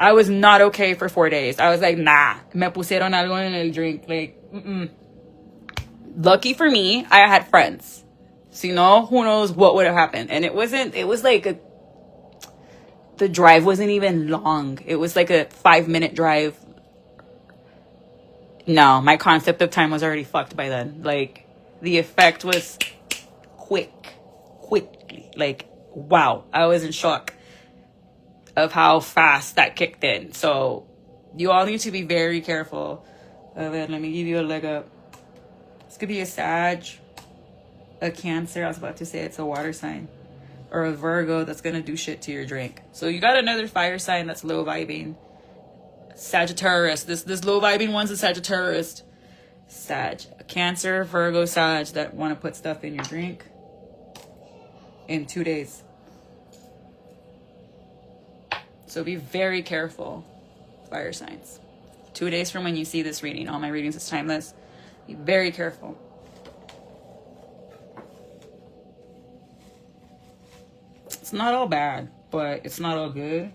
Speaker 1: I was not okay for 4 days. I was like, nah, me pusieron algo en el drink. Like, Lucky for me, I had friends. So, you know, who knows what would have happened. And it was like the drive wasn't even long. It was like a 5-minute drive. No, my concept of time was already fucked by then. Like, the effect was quickly. Like, wow, I was in shock of how fast that kicked in. So you all need to be very careful. Let me give you a leg up. This could be a Sag, a Cancer. I was about to say it's a water sign, or a Virgo that's gonna do shit to your drink. So you got another fire sign that's low vibing. Sagittarius. This low vibing one's a Sagittarius. Sag, a Cancer, Virgo, Sag that want to put stuff in your drink in 2 days. So be very careful, fire signs. 2 days from when you see this reading, all my readings is timeless. Be very careful. It's not all bad, but it's not all good.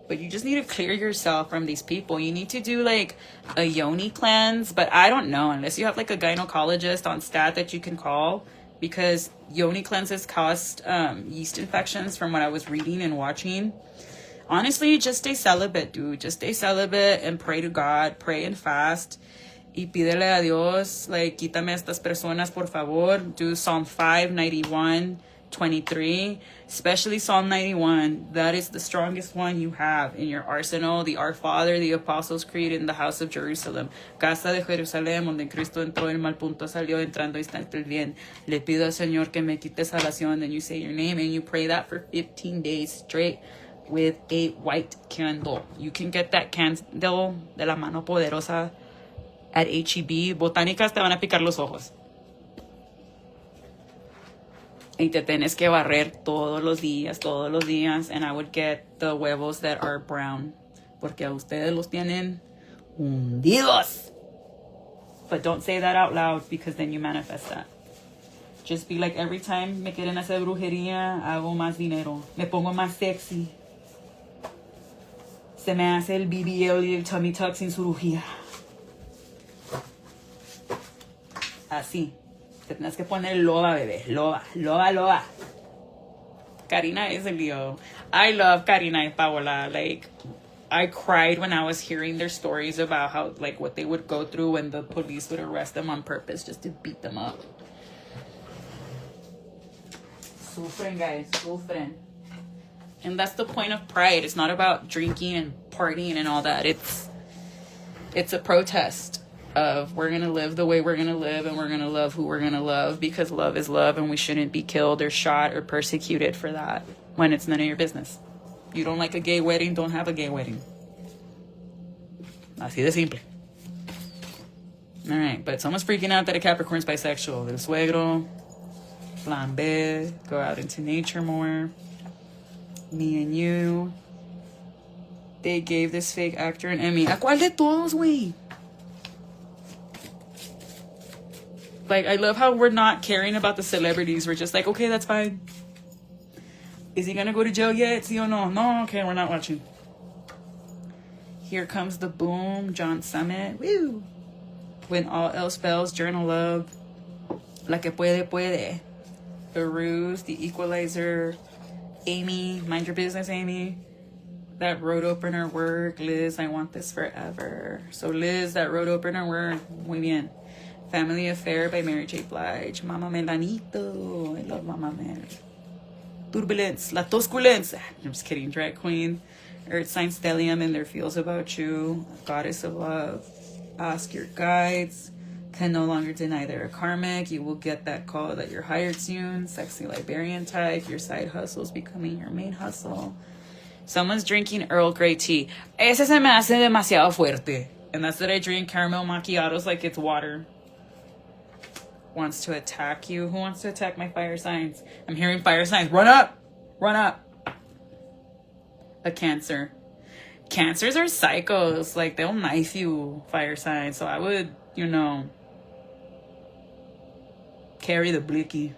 Speaker 1: But you just need to clear yourself from these people. You need to do like a yoni cleanse, but I don't know, unless you have like a gynecologist on stat that you can call, because yoni cleanses cause yeast infections from what I was reading and watching. Honestly, just stay celibate, dude. Just stay celibate and pray to God. Pray and fast. Y pídele a Dios, like, quítame estas personas, por favor. Do Psalm 5, 91, 23. Especially Psalm 91. That is the strongest one you have in your arsenal. The Our Father, the Apostles' Creed in the house of Jerusalem. Casa de Jerusalén, donde Cristo entró, el mal punto salió, entrando está el bien. Le pido al Señor que me quite salvación. Then you say your name and you pray that for 15 days straight, with a white candle. You can get that candle de la mano poderosa at H-E-B. Botánicas te van a picar los ojos. Y te tienes que barrer todos los días. And I would get the huevos that are brown, porque a ustedes los tienen hundidos. But don't say that out loud, because then you manifest that. Just be like, every time me quieren hacer brujería, hago más dinero. Me pongo más sexy. Se me hace el BBL y el tummy tuck sin cirugía. Así. Te tienes que poner loba, bebé. Loba. Karina is a Leo. I love Karina y Paola. Like, I cried when I was hearing their stories about how, like, what they would go through when the police would arrest them on purpose just to beat them up. Sufren, guys. Sufren. And that's the point of Pride. It's not about drinking and partying and all that. It's a protest of, we're going to live the way we're going to live, and we're going to love who we're going to love, because love is love, and we shouldn't be killed or shot or persecuted for that when it's none of your business. You don't like a gay wedding, don't have a gay wedding. Así de simple. All right, but someone's freaking out that a Capricorn's bisexual. Del suegro, flambe, go out into nature more. Me and You. They gave this fake actor an Emmy. ¿A cuál de todos, güey? Like, I love how we're not caring about the celebrities. We're just like, okay, that's fine. Is he gonna go to jail yet? Sí o no? No? Okay, we're not watching. Here Comes the Boom, John Summit. Woo! When All Else Fails, Journal Love. La que puede. The Ruse, The Equalizer. Amy, Mind Your Business, Amy. That road opener work. Liz, I Want This Forever. So Liz, that road opener work. Muy bien. Family Affair by Mary J. Blige. Mama Melanito. I love Mama Mel. Turbulence. La Tosculencia. I'm just kidding. Drag Queen. Earth Sign Stellium and Their Feels About You. Goddess of Love. Ask Your Guides. Can no longer deny they're karmic. You will get that call that you're hired soon. Sexy Liberian type. Your side hustle is becoming your main hustle. Someone's drinking Earl Grey tea. Ese se me hace demasiado fuerte. And that's that I drink caramel macchiatos like it's water. Wants to attack you. Who wants to attack my fire signs? I'm hearing fire signs. Run up! Run up! A Cancer. Cancers are psychos. Like, they'll knife you, fire signs. So I would, carry the blicky.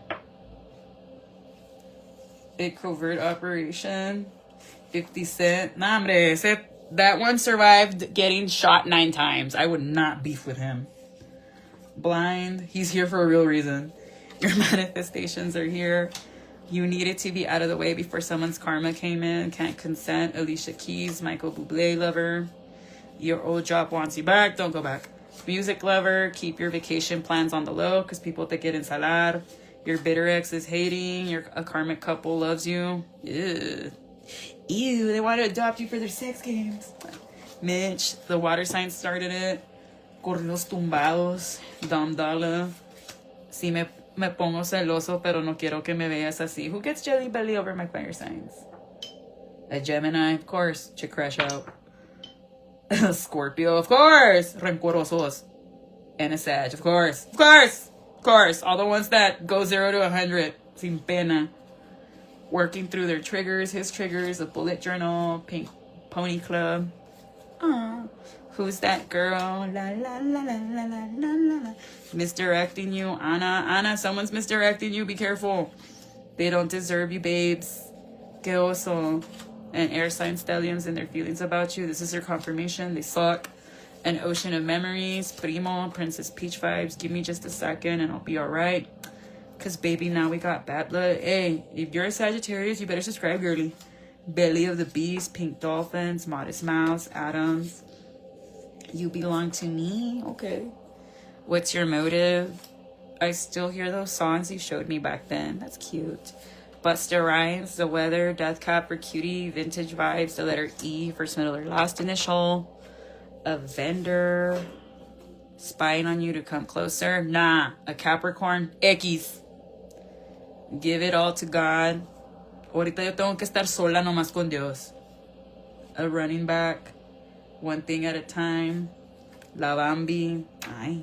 Speaker 1: A covert operation. 50 Cent. Nah, hombre. That one survived getting shot 9 times. I would not beef with him. Blind. He's here for a real reason. Your manifestations are here. You needed to be out of the way before someone's karma came in. Can't consent. Alicia Keys, Michael Bublé lover. Your old job wants you back. Don't go back. Music lover. Keep your vacation plans on the low because people te quieren salar. Your bitter ex is hating. A karmic couple loves you. Ew. Ew, they want to adopt you for their sex games. Mitch, the water sign started it. Corridos tumbados. Dom Dollar. Si me pongo celoso, pero no quiero que me veas así. Who gets jelly belly over my fire signs? A Gemini, of course. Chick crash out. Scorpio, of course. Rencorosos. And a Sag, of course. Of course. Of course. All the ones that go 0 to 100. Sin pena. Working through their triggers. His triggers. A bullet journal. Pink pony club. Aww. Who's that girl? La la la la la la la la. Misdirecting you. Anna, someone's misdirecting you. Be careful. They don't deserve you, babes. Que oso. And air sign stallions and their feelings about you. This is your confirmation. They suck. An ocean of memories. Primo, Princess Peach vibes. Give me just a second and I'll be alright. Because, baby, now we got bad blood. Hey, if you're a Sagittarius, you better subscribe, girly. Belly of the Beast. Pink Dolphins. Modest Mouse. Adams. You belong to me? Okay. What's your motive? I still hear those songs you showed me back then. That's cute. Busta Rhymes, The Weather, Death Cab for Cutie, Vintage Vibes, the letter E, first, middle, or last initial. A vendor. Spying on you to come closer. Nah. A Capricorn. X. Give it all to God. Ahorita yo tengo que estar sola nomás con Dios. A running back. One thing at a time. La Bambi. Ay.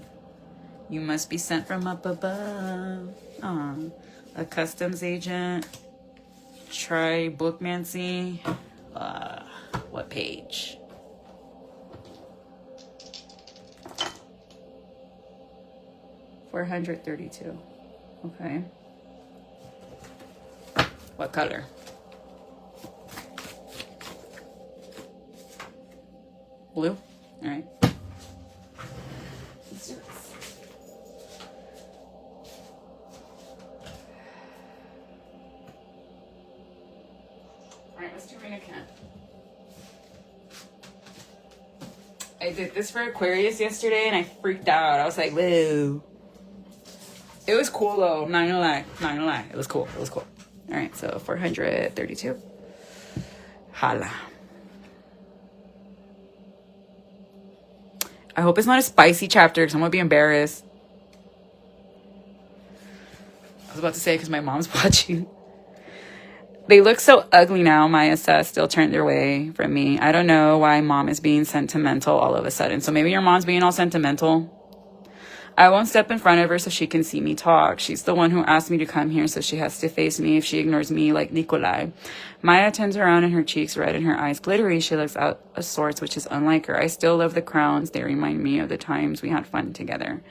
Speaker 1: You must be sent from up above. Aw. A customs agent. Try bookmancy. What page? $432. Okay. What color? Blue? All right. Let's do this. All right, let's do Reina Kent. I did this for Aquarius yesterday and I freaked out. I was like, whoa. It was cool though. Not gonna lie. It was cool. All right, so 432. Hala. I hope it's not a spicy chapter because I'm going to be embarrassed. I was about to say because my mom's watching. They look so ugly now. Maya says still turned their way from me. I don't know why mom is being sentimental all of a sudden. So maybe your mom's being all sentimental. I won't step in front of her so she can see me talk. She's the one who asked me to come here, so she has to face me if she ignores me like Nikolai. Maya turns around and her cheeks red and her eyes glittery. She looks out of sorts, which is unlike her. I still love the crowns. They remind me of the times we had fun together.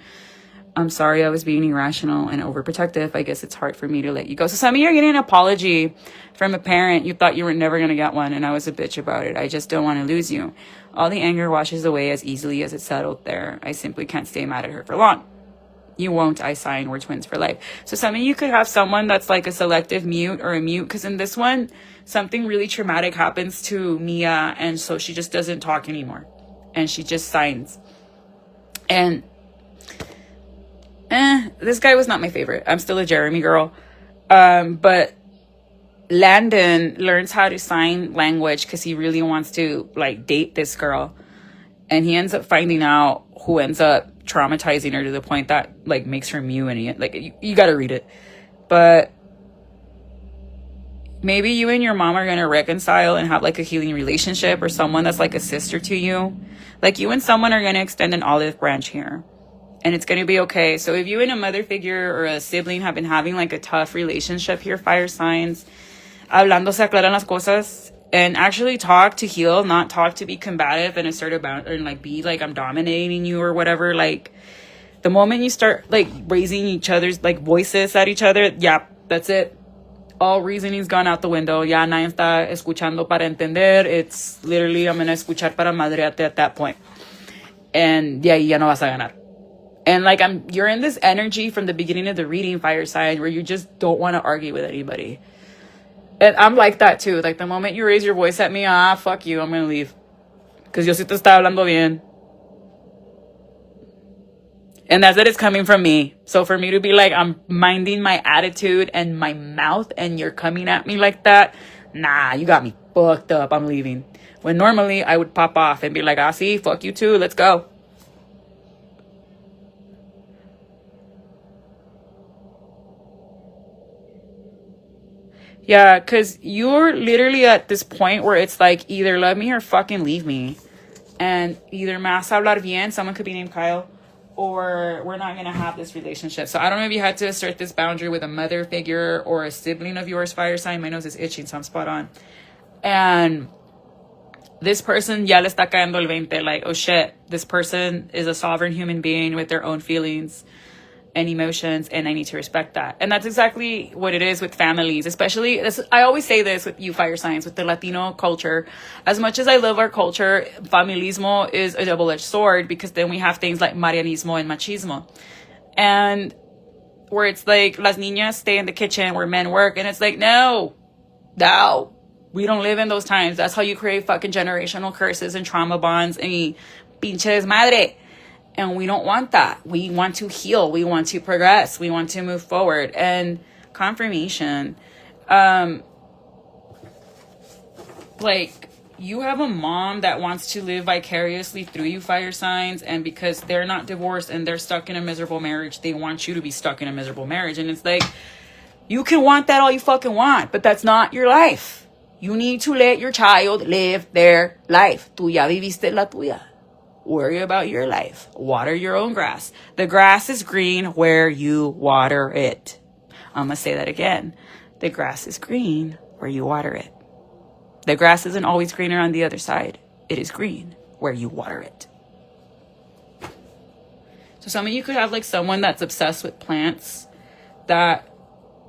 Speaker 1: I'm sorry I was being irrational and overprotective. I guess it's hard for me to let you go. So some of you are getting an apology from a parent. You thought you were never going to get one, and I was a bitch about it. I just don't want to lose you. All the anger washes away as easily as it settled there. I simply can't stay mad at her for long. You won't, I sign. We're twins for life. So some of you could have someone that's like a selective mute or a mute, because in this one, something really traumatic happens to Mia, and so she just doesn't talk anymore. And she just signs. And this guy was not my favorite. I'm still a Jeremy girl. But Landon learns how to sign language because he really wants to like date this girl. And he ends up finding out who ends up traumatizing her to the point that like makes her mute. And like you got to read it. But maybe you and your mom are going to reconcile and have like a healing relationship, or someone that's like a sister to you. Like you and someone are going to extend an olive branch here, and it's going to be okay. So if you and a mother figure or a sibling have been having like a tough relationship here, fire signs, hablando se aclaran las cosas, and actually talk to heal, not talk to be combative and assert about, and like be like I'm dominating you or whatever. Like the moment you start like raising each other's like voices at each other, yeah, that's it. All reasoning's gone out the window. Ya nadie está escuchando para entender. It's literally, I'm going to escuchar para madrearte at that point. And de ahí ya no vas a ganar. And like, you're in this energy from the beginning of the reading, fire sign, where you just don't want to argue with anybody. And I'm like that too. Like the moment you raise your voice at me, fuck you, I'm going to leave. Because yo sí te está hablando bien. And that's that it's coming from me. So for me to be like, I'm minding my attitude and my mouth, and you're coming at me like that, nah, you got me fucked up. I'm leaving. When normally I would pop off and be like, see, fuck you too. Let's go. Yeah, because you're literally at this point where it's like, either love me or fucking leave me. And either me vas a hablar bien, someone could be named Kyle, or we're not going to have this relationship. So I don't know if you had to assert this boundary with a mother figure or a sibling of yours, fire sign. My nose is itching, so I'm spot on. And this person ya le está cayendo el 20. Like, oh shit, this person is a sovereign human being with their own feelings and emotions, and I need to respect that. And that's exactly what it is with families, especially this. I always say this with you fire signs, with the Latino culture. As much as I love our culture, familismo is a double-edged sword, because then we have things like marianismo and machismo, and where it's like las niñas stay in the kitchen where men work, and it's like no, we don't live in those times. That's how you create fucking generational curses and trauma bonds and pinche desmadre. And we don't want that. We want to heal. We want to progress. We want to move forward. And confirmation. Like, you have a mom that wants to live vicariously through you, fire signs. And because they're not divorced and they're stuck in a miserable marriage, they want you to be stuck in a miserable marriage. And it's like, you can want that all you fucking want, but that's not your life. You need to let your child live their life. Tú ya viviste la tuya. Worry about your life. Water your own grass. The grass is green where you water it. I'm going to say that again. The grass is green where you water it. The grass isn't always greener on the other side. It is green where you water it. So some of you could have like someone that's obsessed with plants, that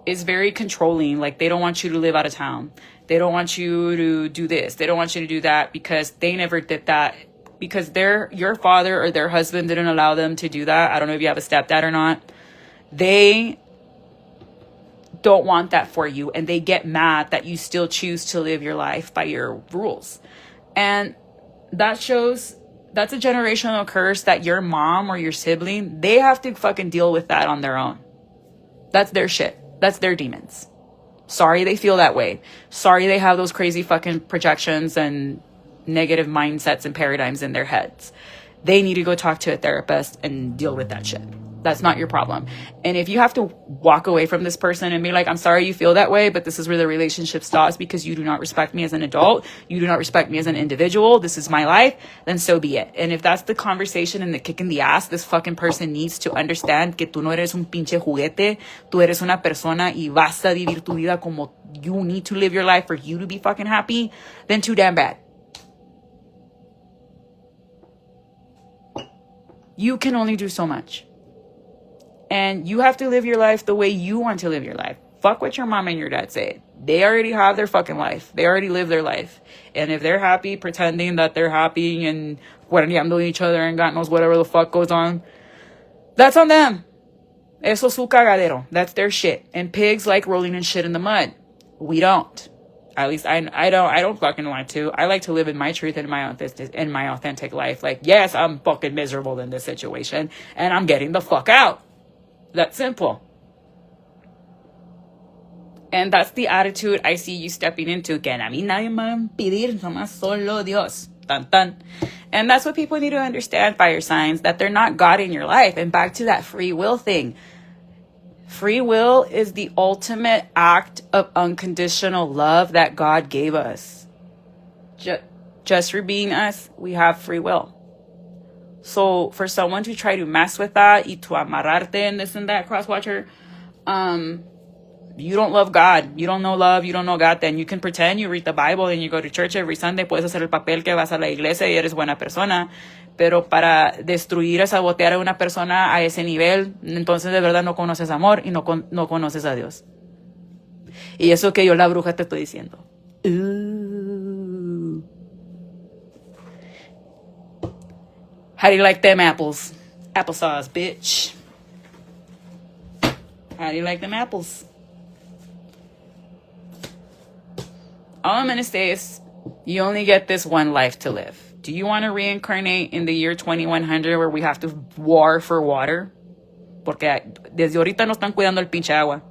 Speaker 1: is very controlling. Like they don't want you to live out of town. They don't want you to do this. They don't want you to do that, because they never did that. Because your father or their husband didn't allow them to do that. I don't know if you have a stepdad or not. They don't want that for you. And they get mad that you still choose to live your life by your rules. And that shows, that's a generational curse that your mom or your sibling, they have to fucking deal with that on their own. That's their shit. That's their demons. Sorry they feel that way. Sorry they have those crazy fucking projections and negative mindsets and paradigms in their heads. They need to go talk to a therapist and deal with that shit. That's not your problem. And if you have to walk away from this person and be like, I'm sorry you feel that way, but this is where the relationship stops because you do not respect me as an adult, you do not respect me as an individual, this is my life, then so be it. And if that's the conversation and the kick in the ass this fucking person needs to understand, que tú no eres un pinche juguete, tú eres una persona y vas a vivir tu vida como you need to live your life for you to be fucking happy, then too damn bad. You can only do so much. And you have to live your life the way you want to live your life. Fuck what your mom and your dad say. They already have their fucking life. They already live their life. And if they're happy pretending that they're happy and cuerneando each other and God knows whatever the fuck goes on, that's on them. Eso su cagadero. That's their shit. And pigs like rolling in shit in the mud. We don't. At least I don't fucking want to. I like to live in my truth and my authentic life. Like, yes, I'm fucking miserable in this situation and I'm getting the fuck out. That's simple. And that's the attitude I see you stepping into. Que a mí nadie me va a impedir, nomás solo Dios. Tan tan. And that's what people need to understand, fire signs, that they're not God in your life. And back to that free will thing. Free will is the ultimate act of unconditional love that God gave us. Just for being us, we have free will. So for someone to try to mess with that, y tu amarrarte and this and that, cross-watcher, you don't love God, you don't know love, you don't know God, then you can pretend you read the Bible and you go to church every Sunday, puedes hacer el papel que vas a la iglesia y eres buena persona, pero para destruir o sabotear a una persona a ese nivel, entonces de verdad no conoces amor y no conoces a Dios. Y eso que yo la bruja te estoy diciendo. How do you like them apples? Applesauce, bitch. How do you like them apples? All I'm going to say is you only get this one life to live. Do you want to reincarnate in the year 2100 where we have to war for water? Porque desde ahorita nos están cuidando el pinche agua.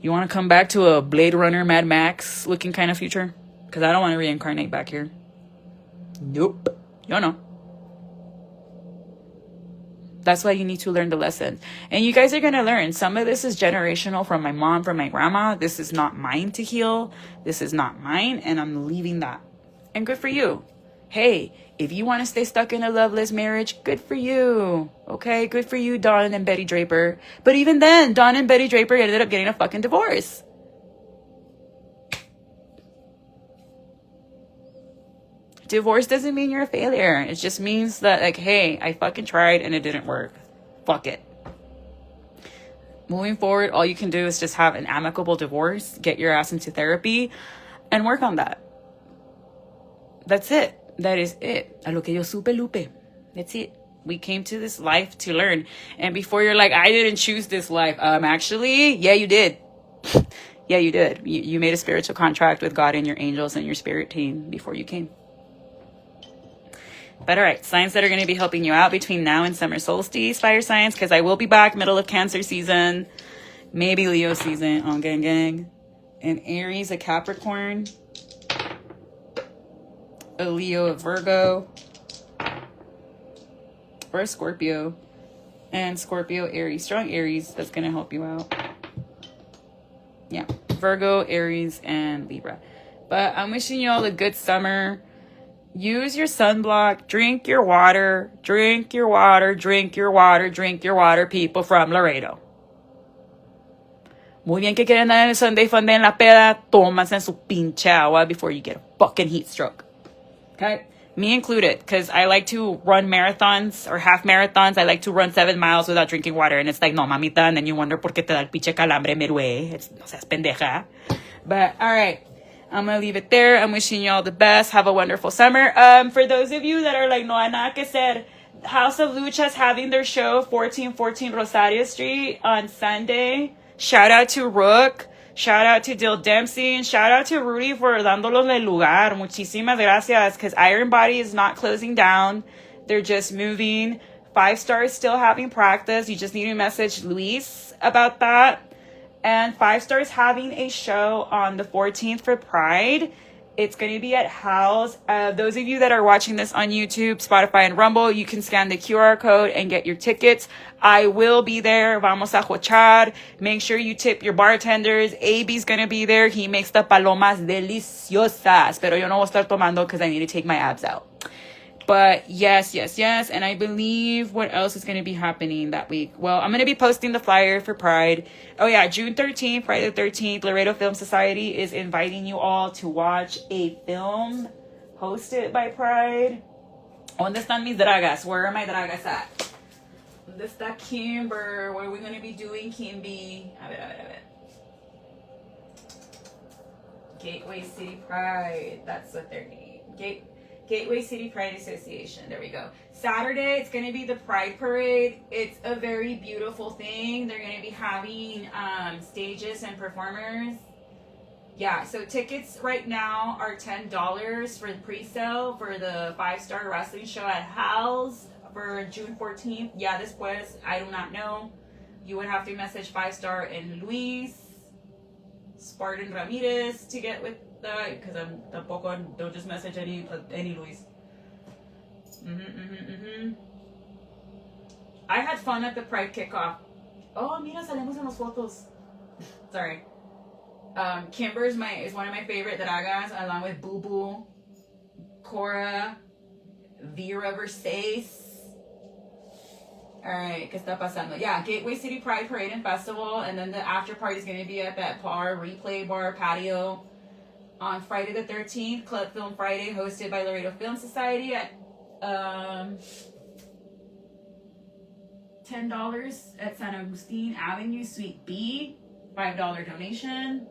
Speaker 1: You want to come back to a Blade Runner, Mad Max looking kind of future? Because I don't want to reincarnate back here. Nope. Yo no. That's why you need to learn the lesson. And you guys are going to learn. Some of this is generational from my mom, from my grandma. This is not mine to heal. This is not mine. And I'm leaving that. And good for you. Hey, if you want to stay stuck in a loveless marriage, good for you. Okay? Good for you, Don and Betty Draper. But even then, Don and Betty Draper ended up getting a fucking divorce. Divorce doesn't mean you're a failure. It just means that, like, hey, I fucking tried and it didn't work. Fuck it. Moving forward, all you can do is just have an amicable divorce, get your ass into therapy, and work on that. That's it. That is it. A lo que yo supe, Lupe. That's it. We came to this life to learn. And before you're like, I didn't choose this life. Actually, yeah, you did. Yeah, you did. You made a spiritual contract with God and your angels and your spirit team before you came. But all right, signs that are going to be helping you out between now and summer solstice, fire signs, because I will be back middle of Cancer season, maybe Leo season on gang. And Aries, a Capricorn, a Leo, a Virgo, or a Scorpio, and Scorpio, Aries, strong Aries, that's going to help you out. Yeah, Virgo, Aries, and Libra. But I'm wishing you all a good summer. Use your sunblock, drink your water, drink your water, drink your water, drink your water, people from Laredo. Muy bien que quieren dar en el Sunday fun day en la peda, tómanse su pinche agua before you get a fucking heat stroke. Okay? Me included, because I like to run marathons or half marathons. I like to run 7 miles without drinking water. And it's like, no, mamita, and then you wonder por qué te da el pinche calambre, merue. No seas pendeja. But, all right. I'm going to leave it there. I'm wishing you all the best. Have a wonderful summer. For those of you that are like, no, nada que ser, House of Lucha's having their show, 1414 Rosario Street on Sunday. Shout out to Rook. Shout out to Dill Dempsey. And shout out to Rudy for dándolos el lugar. Muchísimas gracias. Because Iron Body is not closing down. They're just moving. 5 Stars still having practice. You just need to message Luis about that. And 5 Stars having a show on the 14th for Pride. It's going to be at Hal's. Those of you that are watching this on YouTube, Spotify, and Rumble, you can scan the QR code and get your tickets. I will be there. Vamos a jochar. Make sure you tip your bartenders. AB's going to be there. He makes the palomas deliciosas. Pero yo no voy a estar tomando because I need to take my abs out. But yes. And I believe what else is going to be happening that week. Well, I'm going to be posting the flyer for Pride. Oh yeah, June 13th, Friday the 13th, Laredo Film Society is inviting you all to watch a film hosted by Pride. ¿Dónde están mis dragas? Where are my dragas at? ¿Dónde está Kimber? What are we going to be doing, Kimby? A ver. Gateway City Pride. That's what they're named. Gateway City Pride Association. There we go. Saturday, it's going to be the Pride Parade. It's a very beautiful thing. They're going to be having stages and performers. Yeah, so tickets right now are $10 for the pre-sale for the 5-star wrestling show at Hal's for June 14th. Yeah, después, I do not know. You would have to message 5-star and Luis, Spartan Ramirez to get with because I'm tampoco, don't just message any Luis. I had fun at the Pride kickoff. Oh, mira, salimos en las fotos. Sorry. Kimber is one of my favorite dragas, along with Boo Boo, Cora, Vera Versace. Alright, ¿qué está pasando? Yeah, Gateway City Pride Parade and Festival, and then the after party is going to be at that bar, Replay Bar Patio, on Friday the 13th, Club Film Friday, hosted by Laredo Film Society at $10 at San Agustin Avenue, Suite B, $5 donation.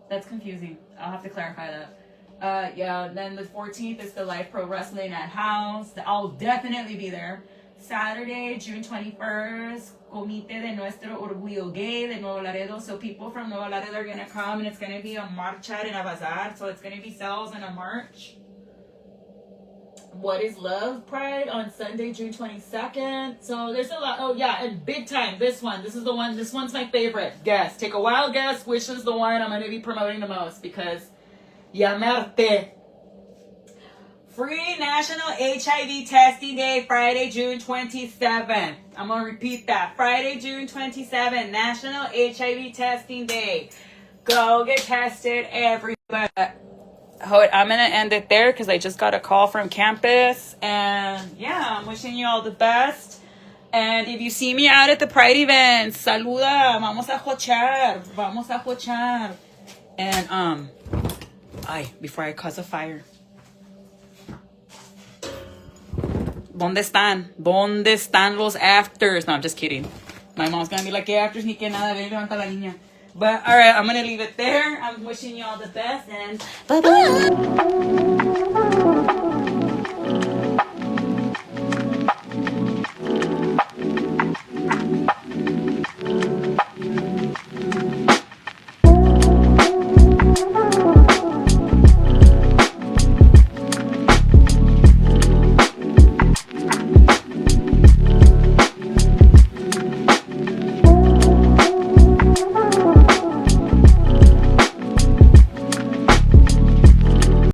Speaker 1: That's confusing. I'll have to clarify that. Yeah, then the 14th is the Live Pro Wrestling at House. I'll definitely be there. Saturday, June 21st, Comite de Nuestro Orgullo Gay de Nuevo Laredo. So people from Nuevo Laredo are going to come, and it's going to be a marcha and a bazaar. So it's going to be sales and a march. What is Love Pride on Sunday, June 22nd. So there's a lot. Oh, yeah, and big time. This is the one. This one's my favorite. Guess. Take a wild guess which is the one I'm going to be promoting the most, because Llamarte. Free National HIV Testing Day, Friday, June 27th. I'm going to repeat that. Friday, June 27th, National HIV Testing Day. Go get tested, everybody. I'm going to end it there because I just got a call from campus. And yeah, I'm wishing you all the best. And if you see me out at the Pride event, saluda. Vamos a jochar. Vamos a jochar. And, before I cause a fire. ¿Dónde están? ¿Dónde están los afters? No, I'm just kidding. My mom's gonna be like, ¿qué afters ni qué nada? Ven, levanta la niña. But, alright, I'm gonna leave it there. I'm wishing you all the best, and bye-bye.